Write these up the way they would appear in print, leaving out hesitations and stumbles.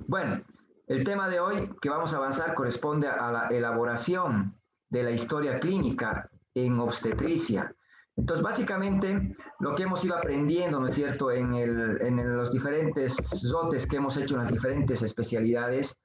Bueno, el tema de hoy que vamos a avanzar corresponde a la elaboración de la historia clínica en obstetricia. Entonces, básicamente, lo que hemos ido aprendiendo, ¿no es cierto?, en los diferentes dotes que hemos hecho en las diferentes especialidades,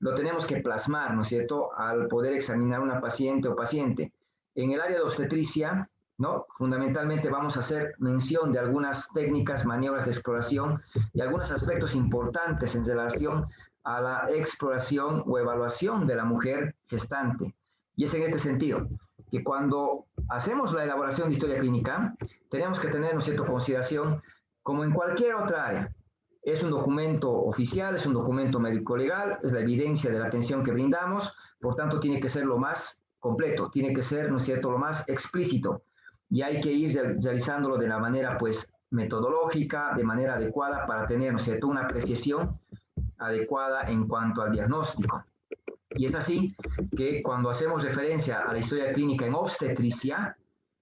lo tenemos que plasmar, ¿no es cierto?, al poder examinar una paciente o paciente. En el área de obstetricia, ¿no?, fundamentalmente vamos a hacer mención de algunas técnicas, maniobras de exploración y algunos aspectos importantes en relación a la exploración o evaluación de la mujer gestante. Y es en este sentido que cuando hacemos la elaboración de historia clínica, tenemos que tener, ¿no es cierto?, consideración como en cualquier otra área. Es un documento oficial, es un documento médico-legal, es la evidencia de la atención que brindamos, por tanto tiene que ser lo más completo, tiene que ser, ¿no es cierto?, lo más explícito. Y hay que ir realizándolo de la manera, pues, metodológica, de manera adecuada para tener, ¿no es cierto?, una apreciación adecuada en cuanto al diagnóstico. Y es así que cuando hacemos referencia a la historia clínica en obstetricia,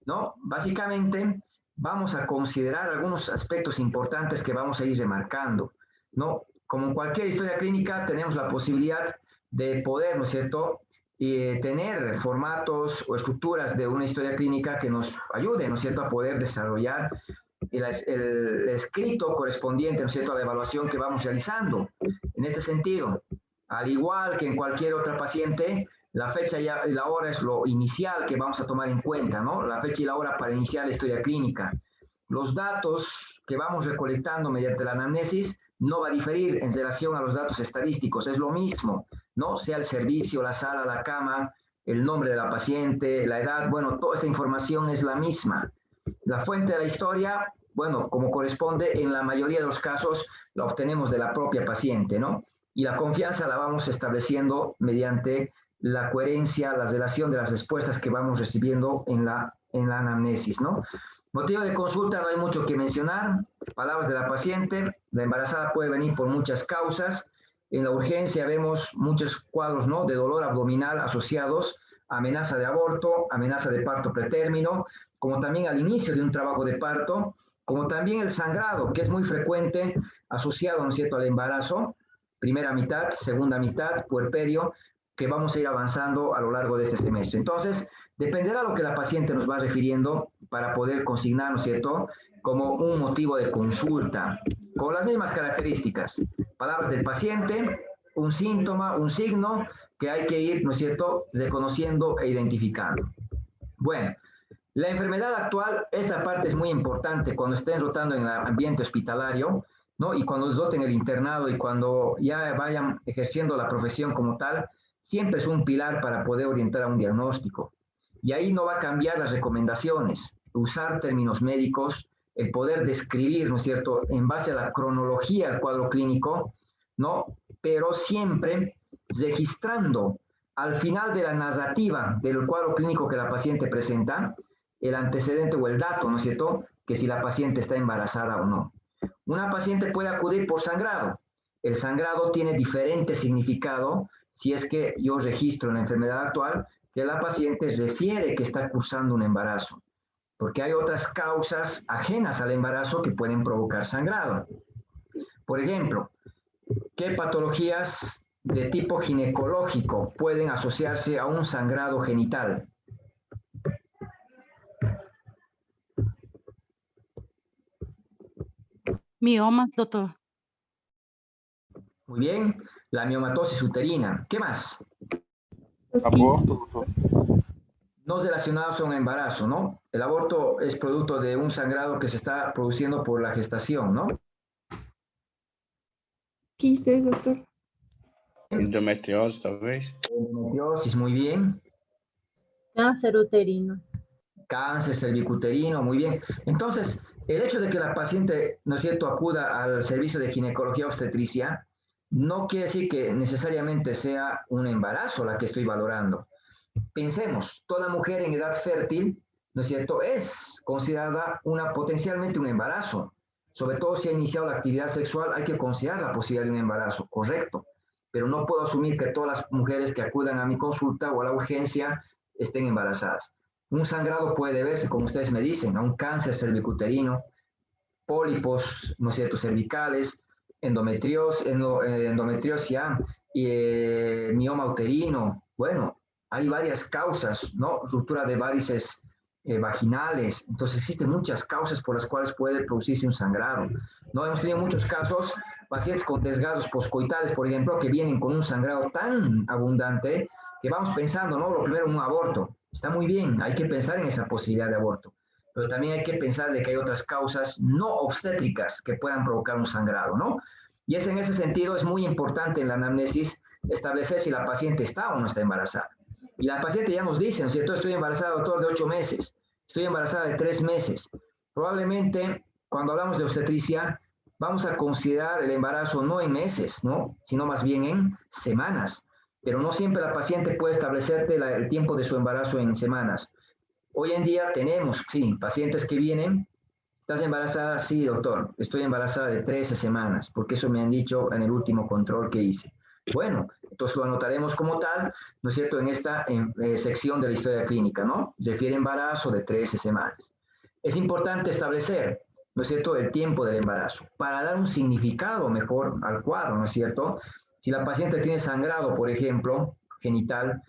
¿no?, básicamente vamos a considerar algunos aspectos importantes que vamos a ir remarcando, ¿no? Como en cualquier historia clínica, tenemos la posibilidad de poder, ¿no es cierto?, tener formatos o estructuras de una historia clínica que nos ayuden, ¿no es cierto?, a poder desarrollar el escrito correspondiente, ¿no es cierto?, a la evaluación que vamos realizando. En este sentido, al igual que en cualquier otra paciente, la fecha y la hora es lo inicial que vamos a tomar en cuenta, ¿no? La fecha y la hora para iniciar la historia clínica. Los datos que vamos recolectando mediante la anamnesis no va a diferir en relación a los datos estadísticos, es lo mismo, ¿no? Sea el servicio, la sala, la cama, el nombre de la paciente, la edad, bueno, toda esta información es la misma. La fuente de la historia, bueno, como corresponde, en la mayoría de los casos la obtenemos de la propia paciente, ¿no? Y la confianza la vamos estableciendo mediante la coherencia, la relación de las respuestas que vamos recibiendo en la anamnesis, ¿no? Motivo de consulta, no hay mucho que mencionar. Palabras de la paciente, la embarazada puede venir por muchas causas. En la urgencia vemos muchos cuadros, ¿no?, de dolor abdominal asociados a amenaza de aborto, amenaza de parto pretérmino, como también al inicio de un trabajo de parto, como también el sangrado, que es muy frecuente asociado, ¿no es cierto?, al embarazo, primera mitad, segunda mitad, puerperio, que vamos a ir avanzando a lo largo de este semestre. Entonces, dependerá lo que la paciente nos va refiriendo para poder consignar, ¿no es cierto?, como un motivo de consulta, con las mismas características. Palabras del paciente, un síntoma, un signo que hay que ir, ¿no es cierto?, reconociendo e identificando. Bueno, la enfermedad actual, esta parte es muy importante cuando estén rotando en el ambiente hospitalario, ¿no?, y cuando roten el internado y cuando ya vayan ejerciendo la profesión como tal, siempre es un pilar para poder orientar a un diagnóstico. Y ahí no va a cambiar las recomendaciones, usar términos médicos, el poder describir, ¿no es cierto?, en base a la cronología del cuadro clínico, ¿no?, pero siempre registrando al final de la narrativa del cuadro clínico que la paciente presenta, el antecedente o el dato, ¿no es cierto?, que si la paciente está embarazada o no. Una paciente puede acudir por sangrado. El sangrado tiene diferente significado si es que yo registro en la enfermedad actual que la paciente refiere que está cursando un embarazo, porque hay otras causas ajenas al embarazo que pueden provocar sangrado. Por ejemplo, ¿qué patologías de tipo ginecológico pueden asociarse a un sangrado genital? Miomas, doctor. Muy bien, la miomatosis uterina. ¿Qué más? Aborto, doctor. No relacionados a un embarazo, ¿no? El aborto es producto de un sangrado que se está produciendo por la gestación, ¿no? Quistes, doctor. Endometriosis, tal vez. Endometriosis, muy bien. Cáncer uterino. Cáncer cervicuterino, muy bien. Entonces, el hecho de que la paciente, ¿no es cierto?, acuda al servicio de ginecología obstetricia, no quiere decir que necesariamente sea un embarazo la que estoy valorando. Pensemos, toda mujer en edad fértil, ¿no es cierto?, es considerada potencialmente un embarazo. Sobre todo si ha iniciado la actividad sexual, hay que considerar la posibilidad de un embarazo, correcto. Pero no puedo asumir que todas las mujeres que acudan a mi consulta o a la urgencia estén embarazadas. Un sangrado puede deberse, como ustedes me dicen, a un cáncer cervicuterino, pólipos, ¿no es cierto?, cervicales, endometriosia y mioma uterino. Bueno, hay varias causas, ¿no? Ruptura de varices vaginales. Entonces existen muchas causas por las cuales puede producirse un sangrado. No hemos tenido muchos casos, pacientes con desgarros poscoitales, por ejemplo, que vienen con un sangrado tan abundante que vamos pensando, ¿no? Lo primero, un aborto. Está muy bien, hay que pensar en esa posibilidad de aborto, pero también hay que pensar de que hay otras causas no obstétricas que puedan provocar un sangrado, ¿no? Y en ese sentido es muy importante en la anamnesis establecer si la paciente está o no está embarazada. Y la paciente ya nos dice, ¿no es cierto? Estoy embarazada, doctor, de 8 meses, estoy embarazada de 3 meses. Probablemente, cuando hablamos de obstetricia, vamos a considerar el embarazo no en meses, ¿no? Sino más bien en semanas. Pero no siempre la paciente puede establecerte el tiempo de su embarazo en semanas. Hoy en día tenemos, sí, pacientes que vienen, ¿estás embarazada? Sí, doctor, estoy embarazada de 13 semanas, porque eso me han dicho en el último control que hice. Bueno, entonces lo anotaremos como tal, ¿no es cierto?, en esta sección de la historia clínica, ¿no? Refiere embarazo de 13 semanas. Es importante establecer, ¿no es cierto?, el tiempo del embarazo, para dar un significado mejor al cuadro, ¿no es cierto? Si la paciente tiene sangrado, por ejemplo, genital,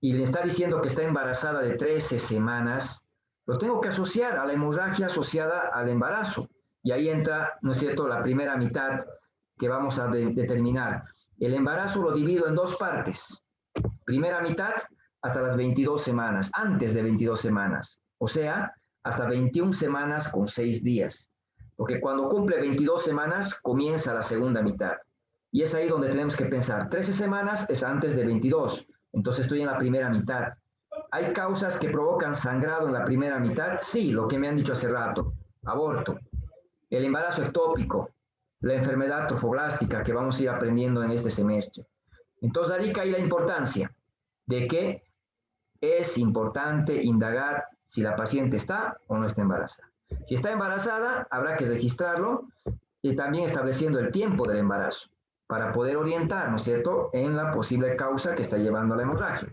y le está diciendo que está embarazada de 13 semanas, lo tengo que asociar a la hemorragia asociada al embarazo. Y ahí entra, ¿no es cierto?, la primera mitad que vamos a determinar. El embarazo lo divido en dos partes. Primera mitad hasta las 22 semanas, antes de 22 semanas. O sea, hasta 21 semanas con 6 días. Porque cuando cumple 22 semanas, comienza la segunda mitad. Y es ahí donde tenemos que pensar. 13 semanas es antes de 22. Entonces estoy en la primera mitad. ¿Hay causas que provocan sangrado en la primera mitad? Sí, lo que me han dicho hace rato. Aborto, el embarazo ectópico, la enfermedad trofoblástica que vamos a ir aprendiendo en este semestre. Entonces radica ahí la importancia de que es importante indagar si la paciente está o no está embarazada. Si está embarazada, habrá que registrarlo y también estableciendo el tiempo del embarazo para poder orientar, ¿no es cierto?, en la posible causa que está llevando a la hemorragia.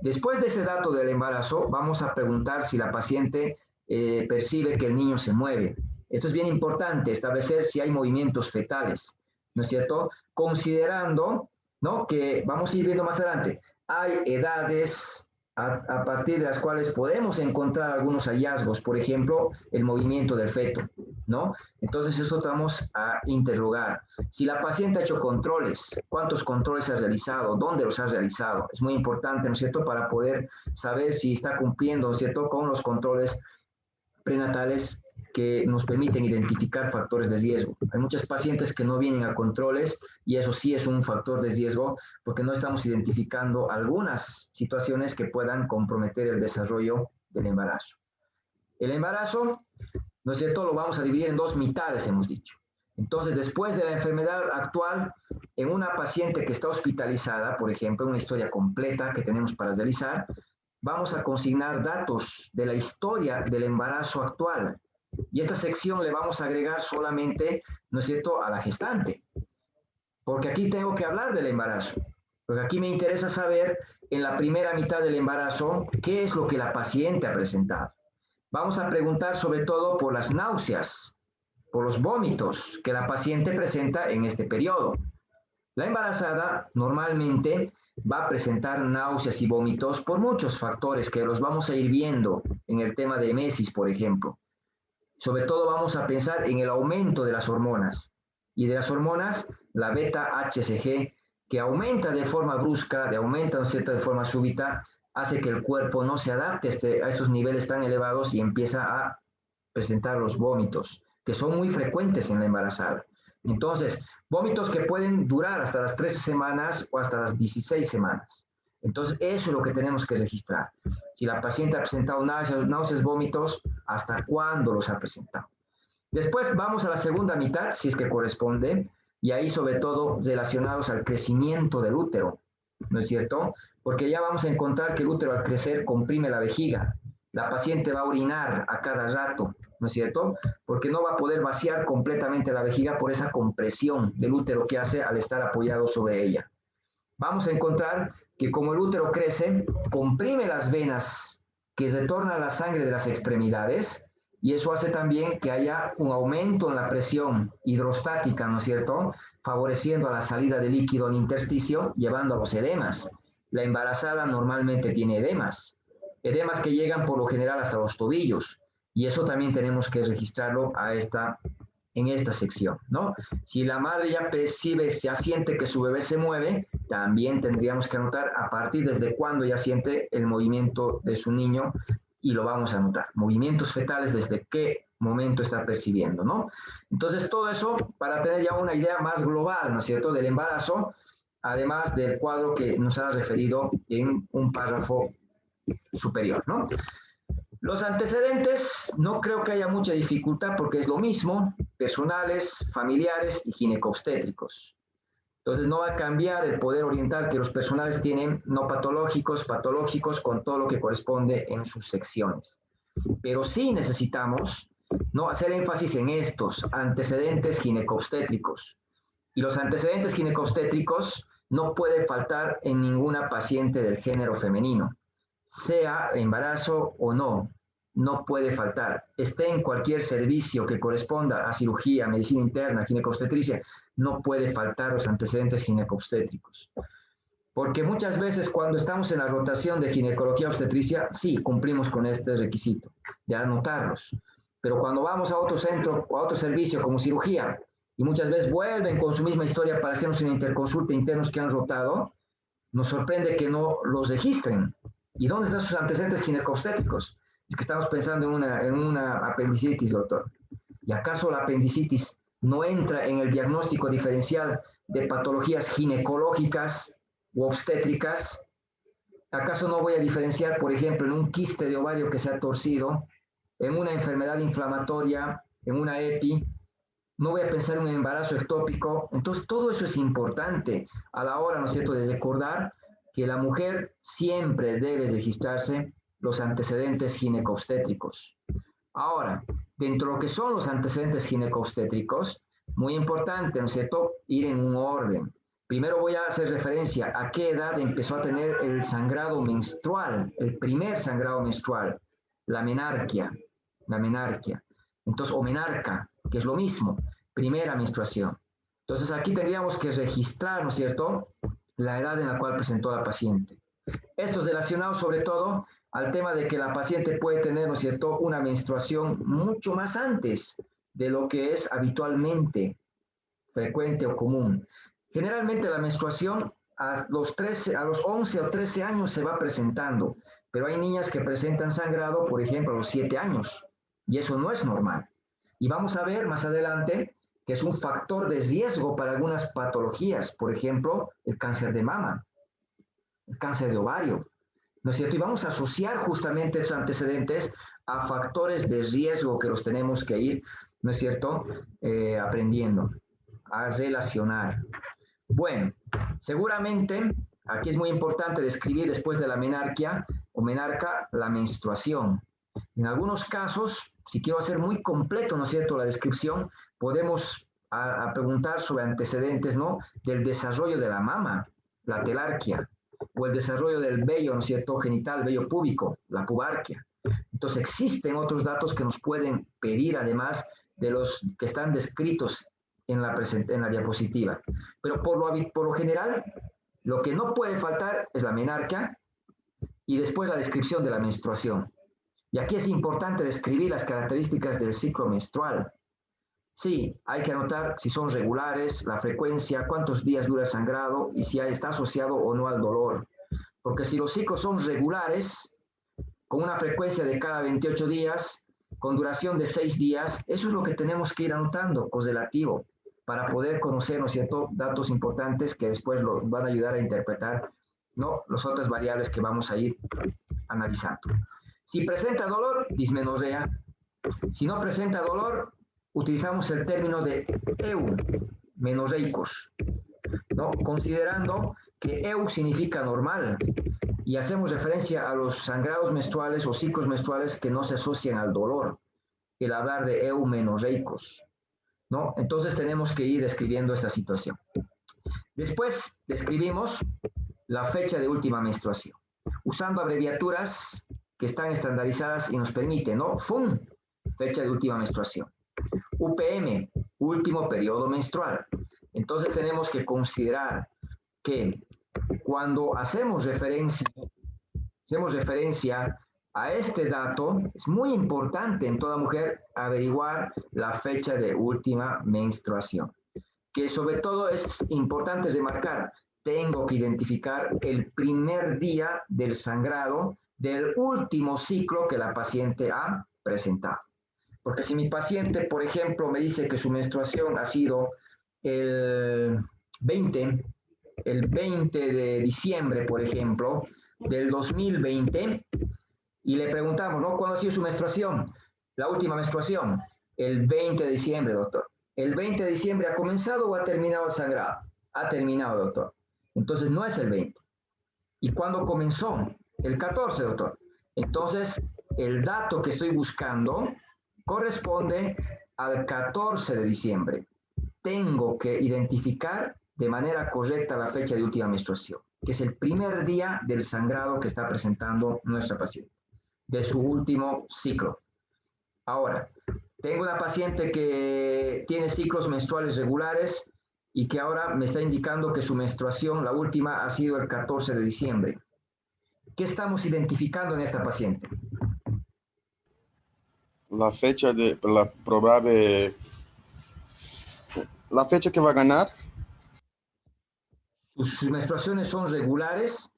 Después de ese dato del embarazo, vamos a preguntar si la paciente percibe que el niño se mueve. Esto es bien importante, establecer si hay movimientos fetales, ¿no es cierto? Considerando, ¿no?, que vamos a ir viendo más adelante, hay edades a partir de las cuales podemos encontrar algunos hallazgos, por ejemplo, el movimiento del feto, ¿no? Entonces eso vamos a interrogar. Si la paciente ha hecho controles, ¿cuántos controles ha realizado? ¿Dónde los ha realizado? Es muy importante, ¿no es cierto?, para poder saber si está cumpliendo, ¿no es cierto?, con los controles prenatales que nos permiten identificar factores de riesgo. Hay muchas pacientes que no vienen a controles y eso sí es un factor de riesgo porque no estamos identificando algunas situaciones que puedan comprometer el desarrollo del embarazo. El embarazo, ¿no es cierto?, lo vamos a dividir en dos mitades, hemos dicho. Entonces, después de la enfermedad actual, en una paciente que está hospitalizada, por ejemplo, una historia completa que tenemos para realizar, vamos a consignar datos de la historia del embarazo actual. Y esta sección le vamos a agregar solamente, ¿no es cierto?, a la gestante. Porque aquí tengo que hablar del embarazo. Porque aquí me interesa saber, en la primera mitad del embarazo, qué es lo que la paciente ha presentado. Vamos a preguntar sobre todo por las náuseas, por los vómitos que la paciente presenta en este periodo. La embarazada normalmente va a presentar náuseas y vómitos por muchos factores que los vamos a ir viendo en el tema de emesis, por ejemplo. Sobre todo vamos a pensar en el aumento de las hormonas. Y de las hormonas, la beta-HCG, que aumenta de forma brusca, ¿no es cierto?, de forma súbita, hace que el cuerpo no se adapte a estos niveles tan elevados y empieza a presentar los vómitos, que son muy frecuentes en la embarazada. Entonces, vómitos que pueden durar hasta las 13 semanas o hasta las 16 semanas. Entonces, eso es lo que tenemos que registrar. Si la paciente ha presentado náuseas, vómitos, ¿hasta cuándo los ha presentado? Después vamos a la segunda mitad, si es que corresponde, y ahí sobre todo relacionados al crecimiento del útero, ¿no es cierto? Porque ya vamos a encontrar que el útero al crecer comprime la vejiga. La paciente va a orinar a cada rato, ¿no es cierto? Porque no va a poder vaciar completamente la vejiga por esa compresión del útero que hace al estar apoyado sobre ella. Vamos a encontrar que como el útero crece, comprime las venas que retornan la sangre de las extremidades y eso hace también que haya un aumento en la presión hidrostática, ¿no es cierto?, favoreciendo a la salida de líquido al intersticio, llevando a los edemas. La embarazada normalmente tiene edemas que llegan por lo general hasta los tobillos, y eso también tenemos que registrarlo en esta sección, ¿no? Si la madre ya percibe, ya siente que su bebé se mueve, también tendríamos que anotar a partir desde cuándo ya siente el movimiento de su niño, y lo vamos a anotar. Movimientos fetales, desde qué momento está percibiendo, ¿no? Entonces, todo eso para tener ya una idea más global, ¿no es cierto?, del embarazo, además del cuadro que nos ha referido en un párrafo superior, ¿no? Los antecedentes, no creo que haya mucha dificultad porque es lo mismo, personales, familiares y ginecobstétricos. Entonces no va a cambiar el poder oriental que los personales tienen, no patológicos, patológicos, con todo lo que corresponde en sus secciones. Pero sí necesitamos, ¿no?, hacer énfasis en estos antecedentes ginecobstétricos. Y los antecedentes ginecobstétricos no puede faltar en ninguna paciente del género femenino, sea embarazo o no, no puede faltar. Esté en cualquier servicio que corresponda a cirugía, medicina interna, ginecobstetricia, no puede faltar los antecedentes ginecobstétricos. Porque muchas veces cuando estamos en la rotación de ginecología obstetricia, sí, cumplimos con este requisito de anotarlos. Pero cuando vamos a otro centro o a otro servicio como cirugía, y muchas veces vuelven con su misma historia para hacernos una interconsulta internos que han rotado, nos sorprende que no los registren. ¿Y dónde están sus antecedentes ginecobstétricos? Es que estamos pensando en una apendicitis, doctor. ¿Y acaso la apendicitis no entra en el diagnóstico diferencial de patologías ginecológicas u obstétricas? ¿Acaso no voy a diferenciar, por ejemplo, en un quiste de ovario que se ha torcido, en una enfermedad inflamatoria, en una EPI? No voy a pensar en un embarazo ectópico. Entonces, todo eso es importante a la hora, ¿no es cierto?, de recordar que la mujer siempre debe registrarse los antecedentes ginecobstétricos. Ahora, dentro de lo que son los antecedentes ginecobstétricos, muy importante, ¿no es cierto?, ir en un orden. Primero voy a hacer referencia a qué edad empezó a tener el sangrado menstrual, el primer sangrado menstrual, la menarquia. Entonces, o menarca, que es lo mismo, primera menstruación. Entonces, aquí tendríamos que registrar, ¿no es cierto?, la edad en la cual presentó la paciente. Esto es relacionado sobre todo al tema de que la paciente puede tener, ¿no es cierto?, una menstruación mucho más antes de lo que es habitualmente frecuente o común. Generalmente la menstruación a los 11 o 13 años se va presentando, pero hay niñas que presentan sangrado, por ejemplo, a los 7 años, y eso no es normal. Y vamos a ver más adelante que es un factor de riesgo para algunas patologías, por ejemplo, el cáncer de mama, el cáncer de ovario, ¿no es cierto? Y vamos a asociar justamente estos antecedentes a factores de riesgo que los tenemos que ir, ¿no es cierto?, aprendiendo a relacionar. Bueno, seguramente aquí es muy importante describir después de la menarquia o menarca la menstruación. En algunos casos, si quiero hacer muy completo, ¿no es cierto?, la descripción, podemos a preguntar sobre antecedentes, ¿no?, del desarrollo de la mama, la telarquia, o el desarrollo del vello, ¿no es cierto?, genital, vello púbico, la pubarquia. Entonces existen otros datos que nos pueden pedir, además de los que están descritos en la diapositiva. Pero por lo general, lo que no puede faltar es la menarquia y después la descripción de la menstruación. Y aquí es importante describir las características del ciclo menstrual. Sí, hay que anotar si son regulares, la frecuencia, cuántos días dura el sangrado y si está asociado o no al dolor. Porque si los ciclos son regulares, con una frecuencia de cada 28 días, con duración de 6 días, eso es lo que tenemos que ir anotando, correlativo, para poder conocer, ¿no es cierto?, datos importantes que después nos van a ayudar a interpretar, ¿no?, las otras variables que vamos a ir analizando. Si presenta dolor, dismenorrea. Si no presenta dolor, utilizamos el término de eumenorreicos, ¿no?, considerando que eu significa normal y hacemos referencia a los sangrados menstruales o ciclos menstruales que no se asocian al dolor, el hablar de eumenorreicos, ¿no? Entonces tenemos que ir describiendo esta situación. Después describimos la fecha de última menstruación, usando abreviaturas que están estandarizadas y nos permiten, ¿no? FUM, fecha de última menstruación. UPM, último periodo menstrual. Entonces tenemos que considerar que cuando hacemos referencia a este dato, es muy importante en toda mujer averiguar la fecha de última menstruación. Que sobre todo es importante remarcar, tengo que identificar el primer día del sangrado del último ciclo que la paciente ha presentado. Porque si mi paciente, por ejemplo, me dice que su menstruación ha sido el 20 de diciembre, por ejemplo, del 2020, y le preguntamos, ¿no? ¿Cuándo ha sido su menstruación? La última menstruación, el 20 de diciembre, doctor. ¿El 20 de diciembre ha comenzado o ha terminado el sangrado? Ha terminado, doctor. Entonces no es el 20. ¿Y cuándo comenzó? El 14, doctor. Entonces, el dato que estoy buscando corresponde al 14 de diciembre. Tengo que identificar de manera correcta la fecha de última menstruación, que es el primer día del sangrado que está presentando nuestra paciente, de su último ciclo. Ahora, tengo una paciente que tiene ciclos menstruales regulares y que ahora me está indicando que su menstruación, la última, ha sido el 14 de diciembre. ¿Qué estamos identificando en esta paciente? La fecha de la probable, la fecha que va a ganar. Sus menstruaciones son regulares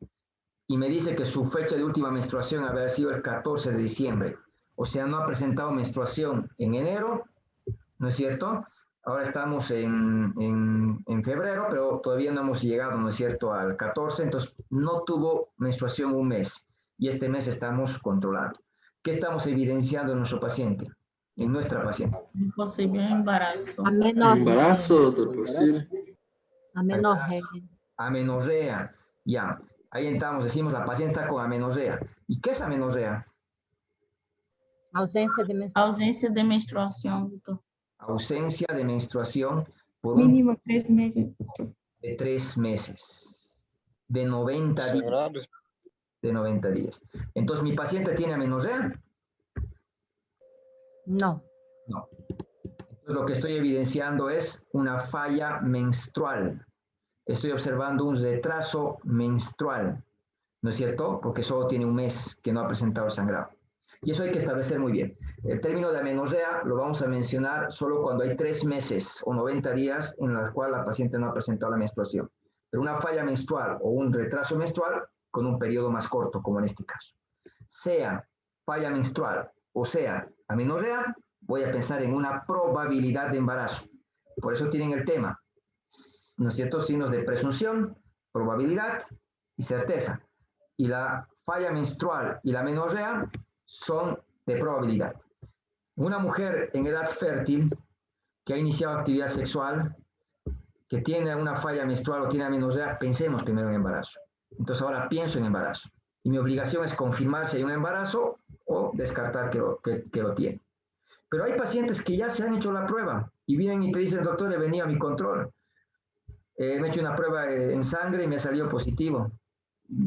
y me dice que su fecha de última menstruación había sido el 14 de diciembre. O sea, no ha presentado menstruación en enero, ¿no es cierto? Ahora estamos en febrero, pero todavía no hemos llegado, ¿no es cierto?, al 14, entonces no tuvo menstruación un mes y este mes estamos controlando. ¿Qué estamos evidenciando en nuestro paciente? En nuestra paciente. Posible embarazo. Embarazo, doctor, posible. Amenorrea. Amenorrea, ya. Ahí entramos, decimos la paciente está con amenorrea. ¿Y qué es amenorrea? Ausência de menstruação. Ausência de menstruação, doutor. Ausencia de menstruación por Mínimo 3 meses. de 3 meses, de 90 días. De 90 días. Entonces, ¿mi paciente tiene amenorrea? No. No. Entonces, lo que estoy evidenciando es una falla menstrual. Estoy observando un retraso menstrual, ¿no es cierto? Porque solo tiene un mes que no ha presentado el sangrado. Y eso hay que establecer muy bien. El término de amenorrea lo vamos a mencionar solo cuando hay 3 meses o 90 días en los cuales la paciente no ha presentado la menstruación. Pero una falla menstrual o un retraso menstrual con un periodo más corto, como en este caso. Sea falla menstrual o sea amenorrea, voy a pensar en una probabilidad de embarazo. Por eso tienen el tema, ¿no es cierto? Signos de presunción, probabilidad y certeza. Y la falla menstrual y la amenorrea son de probabilidad. Una mujer en edad fértil que ha iniciado actividad sexual, que tiene una falla menstrual o tiene amenorrea, pensemos primero en embarazo. Entonces ahora pienso en embarazo. Y mi obligación es confirmar si hay un embarazo o descartar que lo tiene. Pero hay pacientes que ya se han hecho la prueba y vienen y te dicen, doctor, he venido a mi control. Me he hecho una prueba en sangre y me salió positivo.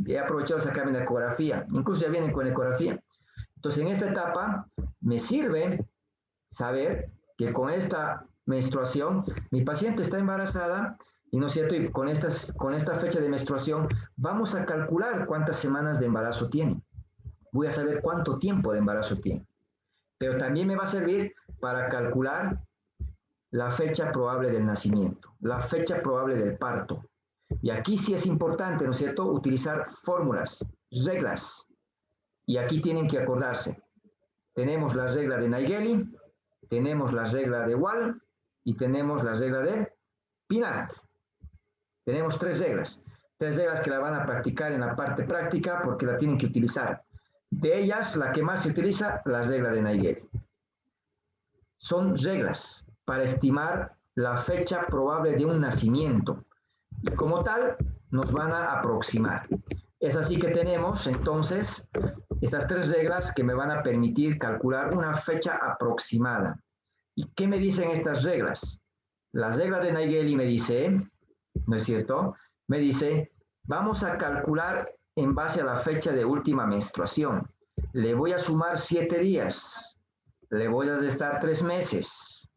He aprovechado de sacarme la ecografía. Incluso ya vienen con ecografía. Entonces, en esta etapa, me sirve saber que con esta menstruación, mi paciente está embarazada, y no es cierto, y con esta fecha de menstruación, vamos a calcular cuántas semanas de embarazo tiene. Voy a saber cuánto tiempo de embarazo tiene. Pero también me va a servir para calcular la fecha probable del nacimiento, la fecha probable del parto. Y aquí sí es importante, ¿no es cierto?, utilizar fórmulas, reglas. Y aquí tienen que acordarse. Tenemos la regla de Naegeli, tenemos la regla de Wall y tenemos la regla de Pinat. Tenemos 3 reglas. 3 reglas que la van a practicar en la parte práctica porque la tienen que utilizar. De ellas, la que más se utiliza, la regla de Naegeli. Son reglas para estimar la fecha probable de un nacimiento. Y como tal, nos van a aproximar. Es así que tenemos, entonces, estas 3 reglas que me van a permitir calcular una fecha aproximada. ¿Y qué me dicen estas reglas? La regla de Naegeli me dice, ¿no es cierto? Me dice, vamos a calcular en base a la fecha de última menstruación. Le voy a sumar 7 días. le voy a restar 3 meses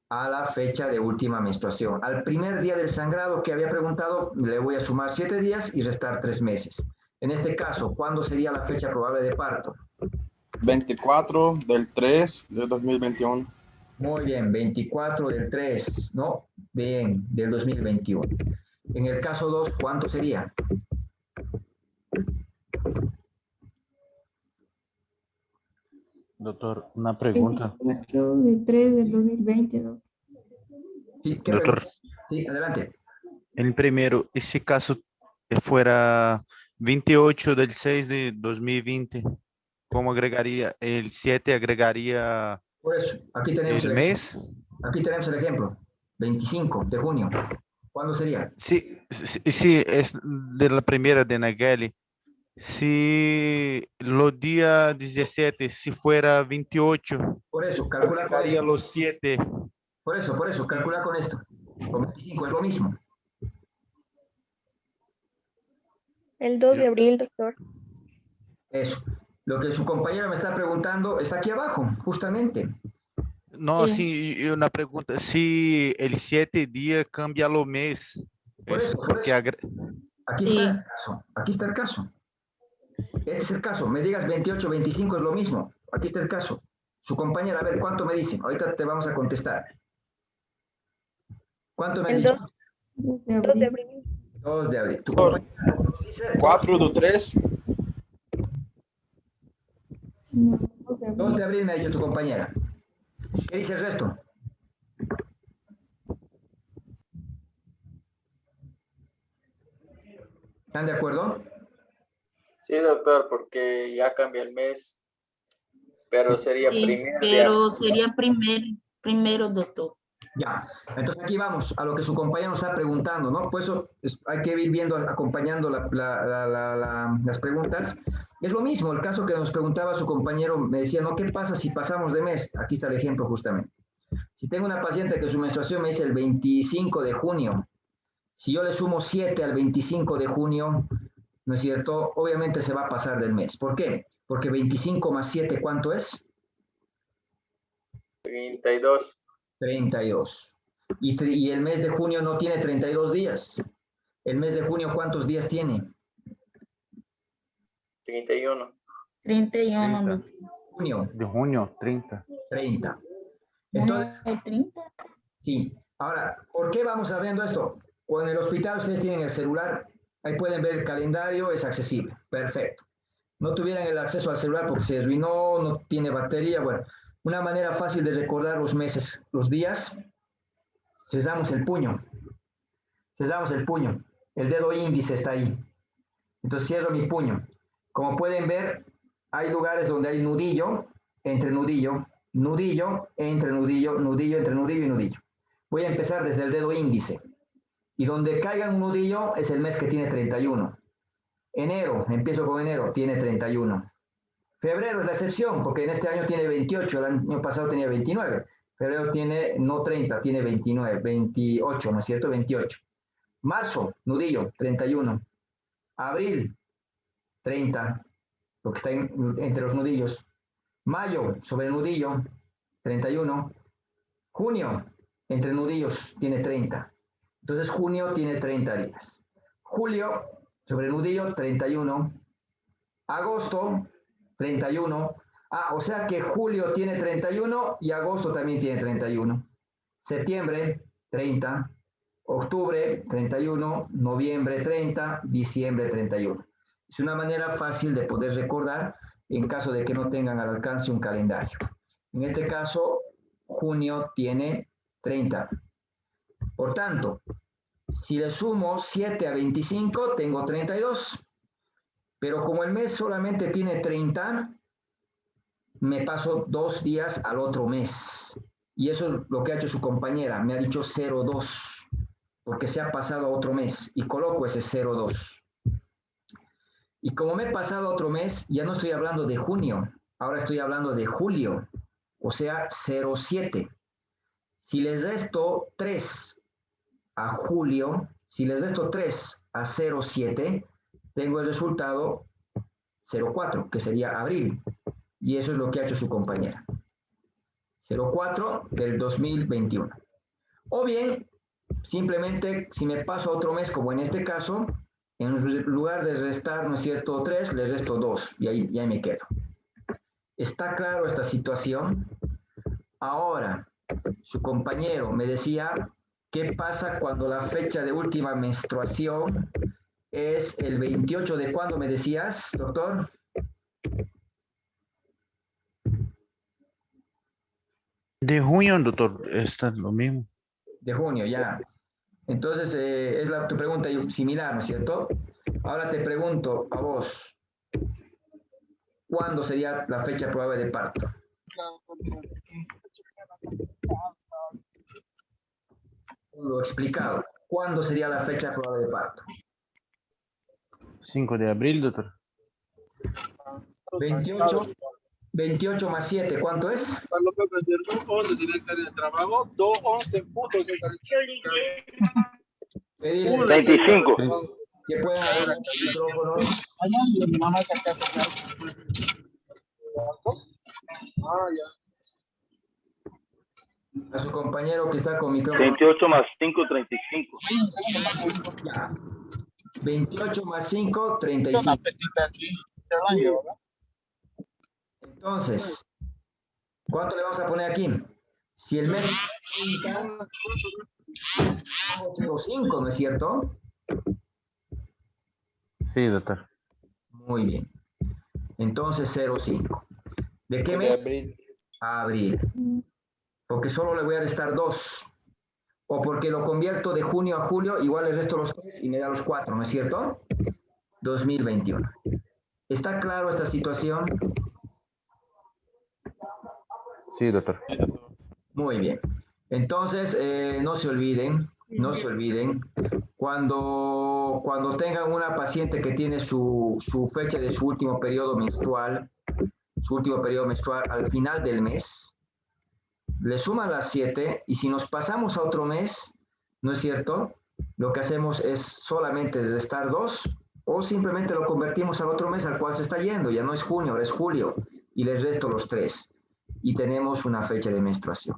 a la fecha de última menstruación. Al primer día del sangrado que había preguntado, le voy a sumar 7 días y restar 3 meses. En este caso, ¿cuándo sería la fecha probable de parto? 24 del 3 de 2021. Muy bien, 24 del 3, ¿no? Bien, del 2021. En el caso 2, ¿cuánto sería? Doctor, una pregunta. 24 de 3 del 2020, ¿no? Sí, ¿qué Doctor, pregunta? Sí, adelante. el primero, ¿y si caso fuera 28 del 6 de 2020? ¿Cómo agregaría? ¿El 7 agregaría Por eso, aquí tenemos el el ejemplo. mes? Aquí tenemos el ejemplo. 25 de junio. ¿Cuándo sería? Sí, sí, sí, es de la primera de Nageli. Si los días 17, si fuera 28, Por eso, calcula con agregaría esto. los 7. Por eso, calcula con esto. Con 25 es lo mismo. El 2 de abril, doctor. Eso. Lo que su compañero me está preguntando está aquí abajo, justamente. No, Sí. sí, y una pregunta, si el 7 días cambia lo mes, Por es eso, por porque eso. Aquí está Sí. el caso. Aquí está el caso. Este es el caso. Me digas 28, 25 es lo mismo. Aquí está el caso. Su compañera, a ver, ¿cuánto me dicen? Ahorita te vamos a contestar. ¿Cuánto me han El dicho? 2 de 2 de abril. abril. 2 de abril. ¿Tu compañera dice? 4 del 3. No, 2 de 2 de abril. abril me ha dicho tu compañera. ¿Qué dice el resto? ¿Están de acuerdo? Sí, doctor, porque ya cambia el mes, pero sería Sí, primero de pero sería primero, doctor. Ya. Entonces aquí vamos a lo que su compañero nos está preguntando, ¿no? Pues eso hay que ir viendo, acompañando las preguntas. Es lo mismo, el caso que nos preguntaba su compañero, me decía, ¿no? ¿Qué pasa si pasamos de mes? Aquí está el ejemplo justamente. Si tengo una paciente que su menstruación me dice el 25 de junio, si yo le sumo 7 al 25 de junio, ¿no es cierto? Obviamente se va a pasar del mes. ¿Por qué? Porque 25 más 7, ¿cuánto es? 32, 32. Y el mes de junio no tiene 32 días. El mes de junio, ¿cuántos días tiene? 31. 31, 30. doctor. Junio, De junio, 30. 30. Junio Entonces, 30. sí. Ahora, ¿por qué vamos sabiendo esto? Cuando en el hospital ustedes tienen el celular, ahí pueden ver el calendario, es accesible. Perfecto. No tuvieran el acceso al celular porque se arruinó, no tiene batería. Bueno, una manera fácil de recordar los meses, los días, cesamos el puño. Cesamos el puño. El dedo índice está ahí. Entonces cierro mi puño. Como pueden ver, hay lugares donde hay nudillo, entre nudillo, nudillo, entre nudillo, nudillo, entre nudillo y nudillo. Voy a empezar desde el dedo índice. Y donde caiga un nudillo es el mes que tiene 31. Enero, empiezo con enero, tiene 31. Febrero es la excepción, porque en este año tiene 28, el año pasado tenía 29. Febrero tiene no 30, tiene 29, 28, ¿no es cierto? 28. Marzo, nudillo, 31. Abril, 30, lo que está entre los nudillos. Mayo, sobre el nudillo, 31. Junio, entre nudillos, tiene 30. Entonces, junio tiene 30 días. Julio, sobre el nudillo, 31. Agosto, 31. Ah, o sea que julio tiene 31 y agosto también tiene 31. Septiembre, 30. Octubre, 31. Noviembre, 30. Diciembre, 31. Es una manera fácil de poder recordar en caso de que no tengan al alcance un calendario. En este caso, junio tiene 30. Por tanto, si le sumo 7 a 25, tengo 32. Pero como el mes solamente tiene 30, me paso 2 días al otro mes. Y eso es lo que ha hecho su compañera. Me ha dicho 02, porque se ha pasado a otro mes. Y coloco ese 02. Y como me he pasado a otro mes, ya no estoy hablando de junio. Ahora estoy hablando de julio. O sea, 07. Si les resto 3 a julio, si les resto 3 a 07, tengo el resultado 04, que sería abril. Y eso es lo que ha hecho su compañera. 04 del 2021. O bien, simplemente, si me paso a otro mes, como en este caso, en lugar de restar, ¿no es cierto?, 3, le resto 2 y ahí me quedo. ¿Está claro esta situación? Ahora, su compañero me decía, ¿qué pasa cuando la fecha de última menstruación es el 28 de cuándo me decías, doctor? De junio, doctor, está lo mismo. De junio, ya. Entonces, es tu pregunta similar, ¿no es cierto? Ahora te pregunto a vos, ¿cuándo sería la fecha probable de parto? Lo explicado. ¿Cuándo sería la fecha probable de parto? 5 de abril, doctor. 28 más 7, ¿cuánto es? Pedirle 25. que puedan abrir los micrófonos. A su compañero que está con micrófono. 28 más 5, 35. Ya. 28 más 5, 35. Entonces, ¿cuánto le vamos a poner aquí? Si el mes es 0,5, ¿no es cierto? Sí, doctor. Muy bien. Entonces 0,5. ¿De qué mes? Abril. Porque solo le voy a restar 2. O porque lo convierto de junio a julio, igual le resto los 3 y me da los 4, ¿no es cierto? 2021. ¿Está claro esta situación? Sí, doctor. Muy bien. Entonces, no se olviden, cuando tengan una paciente que tiene su fecha de su último periodo menstrual al final del mes, le suman las 7 y si nos pasamos a otro mes, ¿no es cierto? Lo que hacemos es solamente restar 2 o simplemente lo convertimos al otro mes al cual se está yendo. Ya no es junio, ahora es julio y les resto los 3 y tenemos una fecha de menstruación.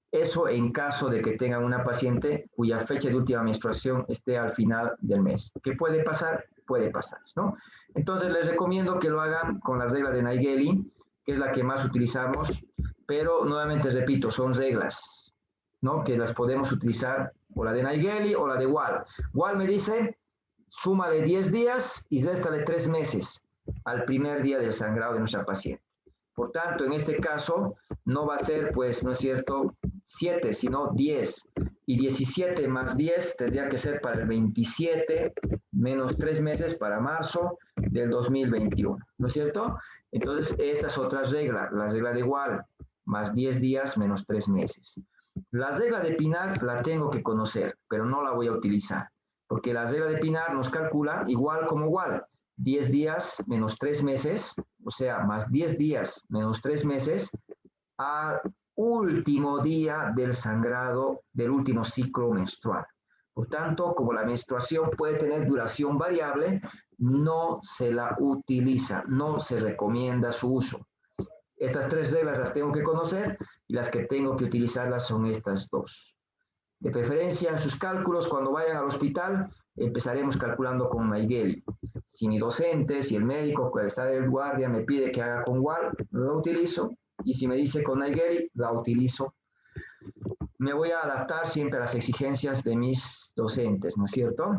Eso en caso de que tengan una paciente cuya fecha de última menstruación esté al final del mes. ¿Qué puede pasar? Puede pasar, ¿no? Entonces les recomiendo que lo hagan con las reglas de Naegeli, que es la que más utilizamos, pero nuevamente repito, son reglas, ¿no? Que las podemos utilizar o la de Naegeli o la de Wall. Wall me dice, súmale 10 días y réstale 3 meses al primer día del sangrado de nuestra paciente. Por tanto, en este caso, no va a ser, pues, ¿no es cierto?, 7, sino 10. Y 17 más 10 tendría que ser para el 27, menos 3 meses para marzo del 2021, ¿no es cierto? Entonces, esta es otra regla, la regla de igual, más 10 días menos 3 meses. La regla de Pinar la tengo que conocer, pero no la voy a utilizar, porque la regla de Pinar nos calcula igual como igual. 10 días menos 3 meses, o sea, más 10 días menos 3 meses, al último día del sangrado del último ciclo menstrual. Por tanto, como la menstruación puede tener duración variable, no se la utiliza, no se recomienda su uso. Estas 3 reglas las tengo que conocer y las que tengo que utilizarlas son estas 2. De preferencia, en sus cálculos, cuando vayan al hospital, empezaremos calculando con Naegeli. Si mi docente, si el médico que está de guardia me pide que haga con WAL, lo utilizo. Y si me dice con Naegeli, la utilizo. Me voy a adaptar siempre a las exigencias de mis docentes, ¿no es cierto?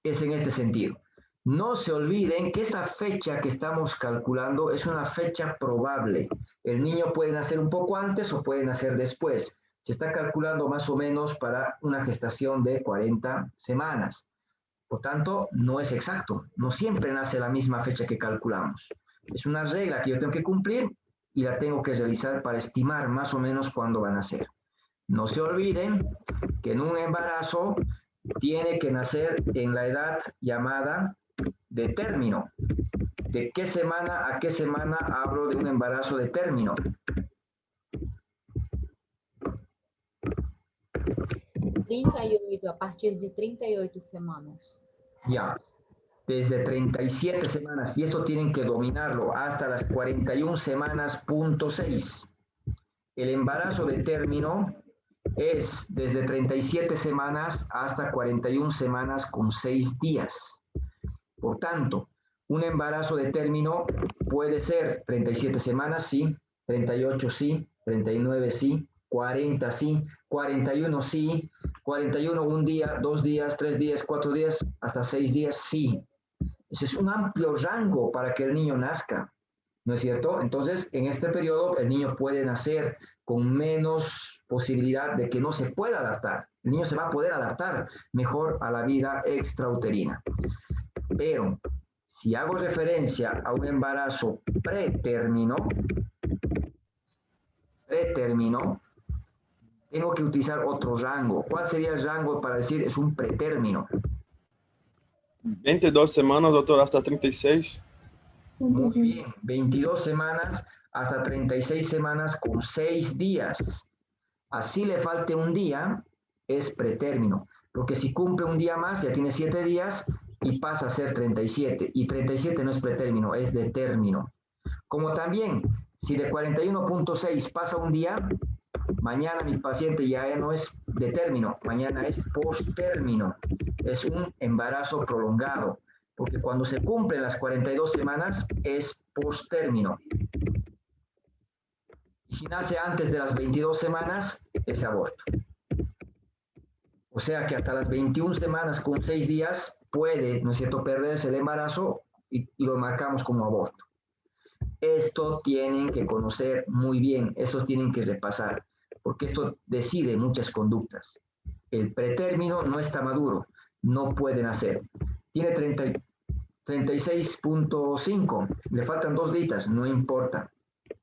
Es en este sentido. No se olviden que esta fecha que estamos calculando es una fecha probable. El niño puede nacer un poco antes o puede nacer después. Se está calculando más o menos para una gestación de 40 semanas. Por tanto, no es exacto. No siempre nace la misma fecha que calculamos. Es una regla que yo tengo que cumplir y la tengo que realizar para estimar más o menos cuándo va a nacer. No se olviden que en un embarazo tiene que nacer en la edad llamada de término. ¿De qué semana a qué semana hablo de un embarazo de término? 38, a partir de 38 semanas. Ya, desde 37 semanas, y esto tienen que dominarlo hasta las 41 semanas, punto 6. El embarazo de término es desde 37 semanas hasta 41 semanas con 6 días. Por tanto, un embarazo de término puede ser 37 semanas, sí, 38 sí, 39 sí, 40 sí, 41 sí, 41 un día, 2 días, 3 días, 4 días, hasta 6 días sí. Ese es un amplio rango para que el niño nazca, ¿no es cierto? Entonces, en este periodo, el niño puede nacer con menos posibilidad de que no se pueda adaptar. El niño se va a poder adaptar mejor a la vida extrauterina. Pero, si hago referencia a un embarazo pretérmino, tengo que utilizar otro rango. ¿Cuál sería el rango para decir es un pretérmino? 22 semanas, doctor, hasta 36. Muy bien, 22 semanas hasta 36 semanas con 6 días. Así le falte un día, es pretérmino. Porque si cumple un día más, ya tiene 7 días y pasa a ser 37. Y 37 no es pretérmino, es de término. Como también, si de 41.6 pasa un día, mañana mi paciente ya no es de término, mañana es post-término. Es un embarazo prolongado, porque cuando se cumplen las 42 semanas es post-término. Y si nace antes de las 22 semanas, es aborto. O sea que hasta las 21 semanas con 6 días puede, ¿no es cierto?, perderse el embarazo y lo marcamos como aborto. Esto tienen que conocer muy bien, esto tienen que repasar, porque esto decide muchas conductas. El pretérmino no está maduro, no puede nacer. Tiene 36.5, le faltan 2 días, no importa,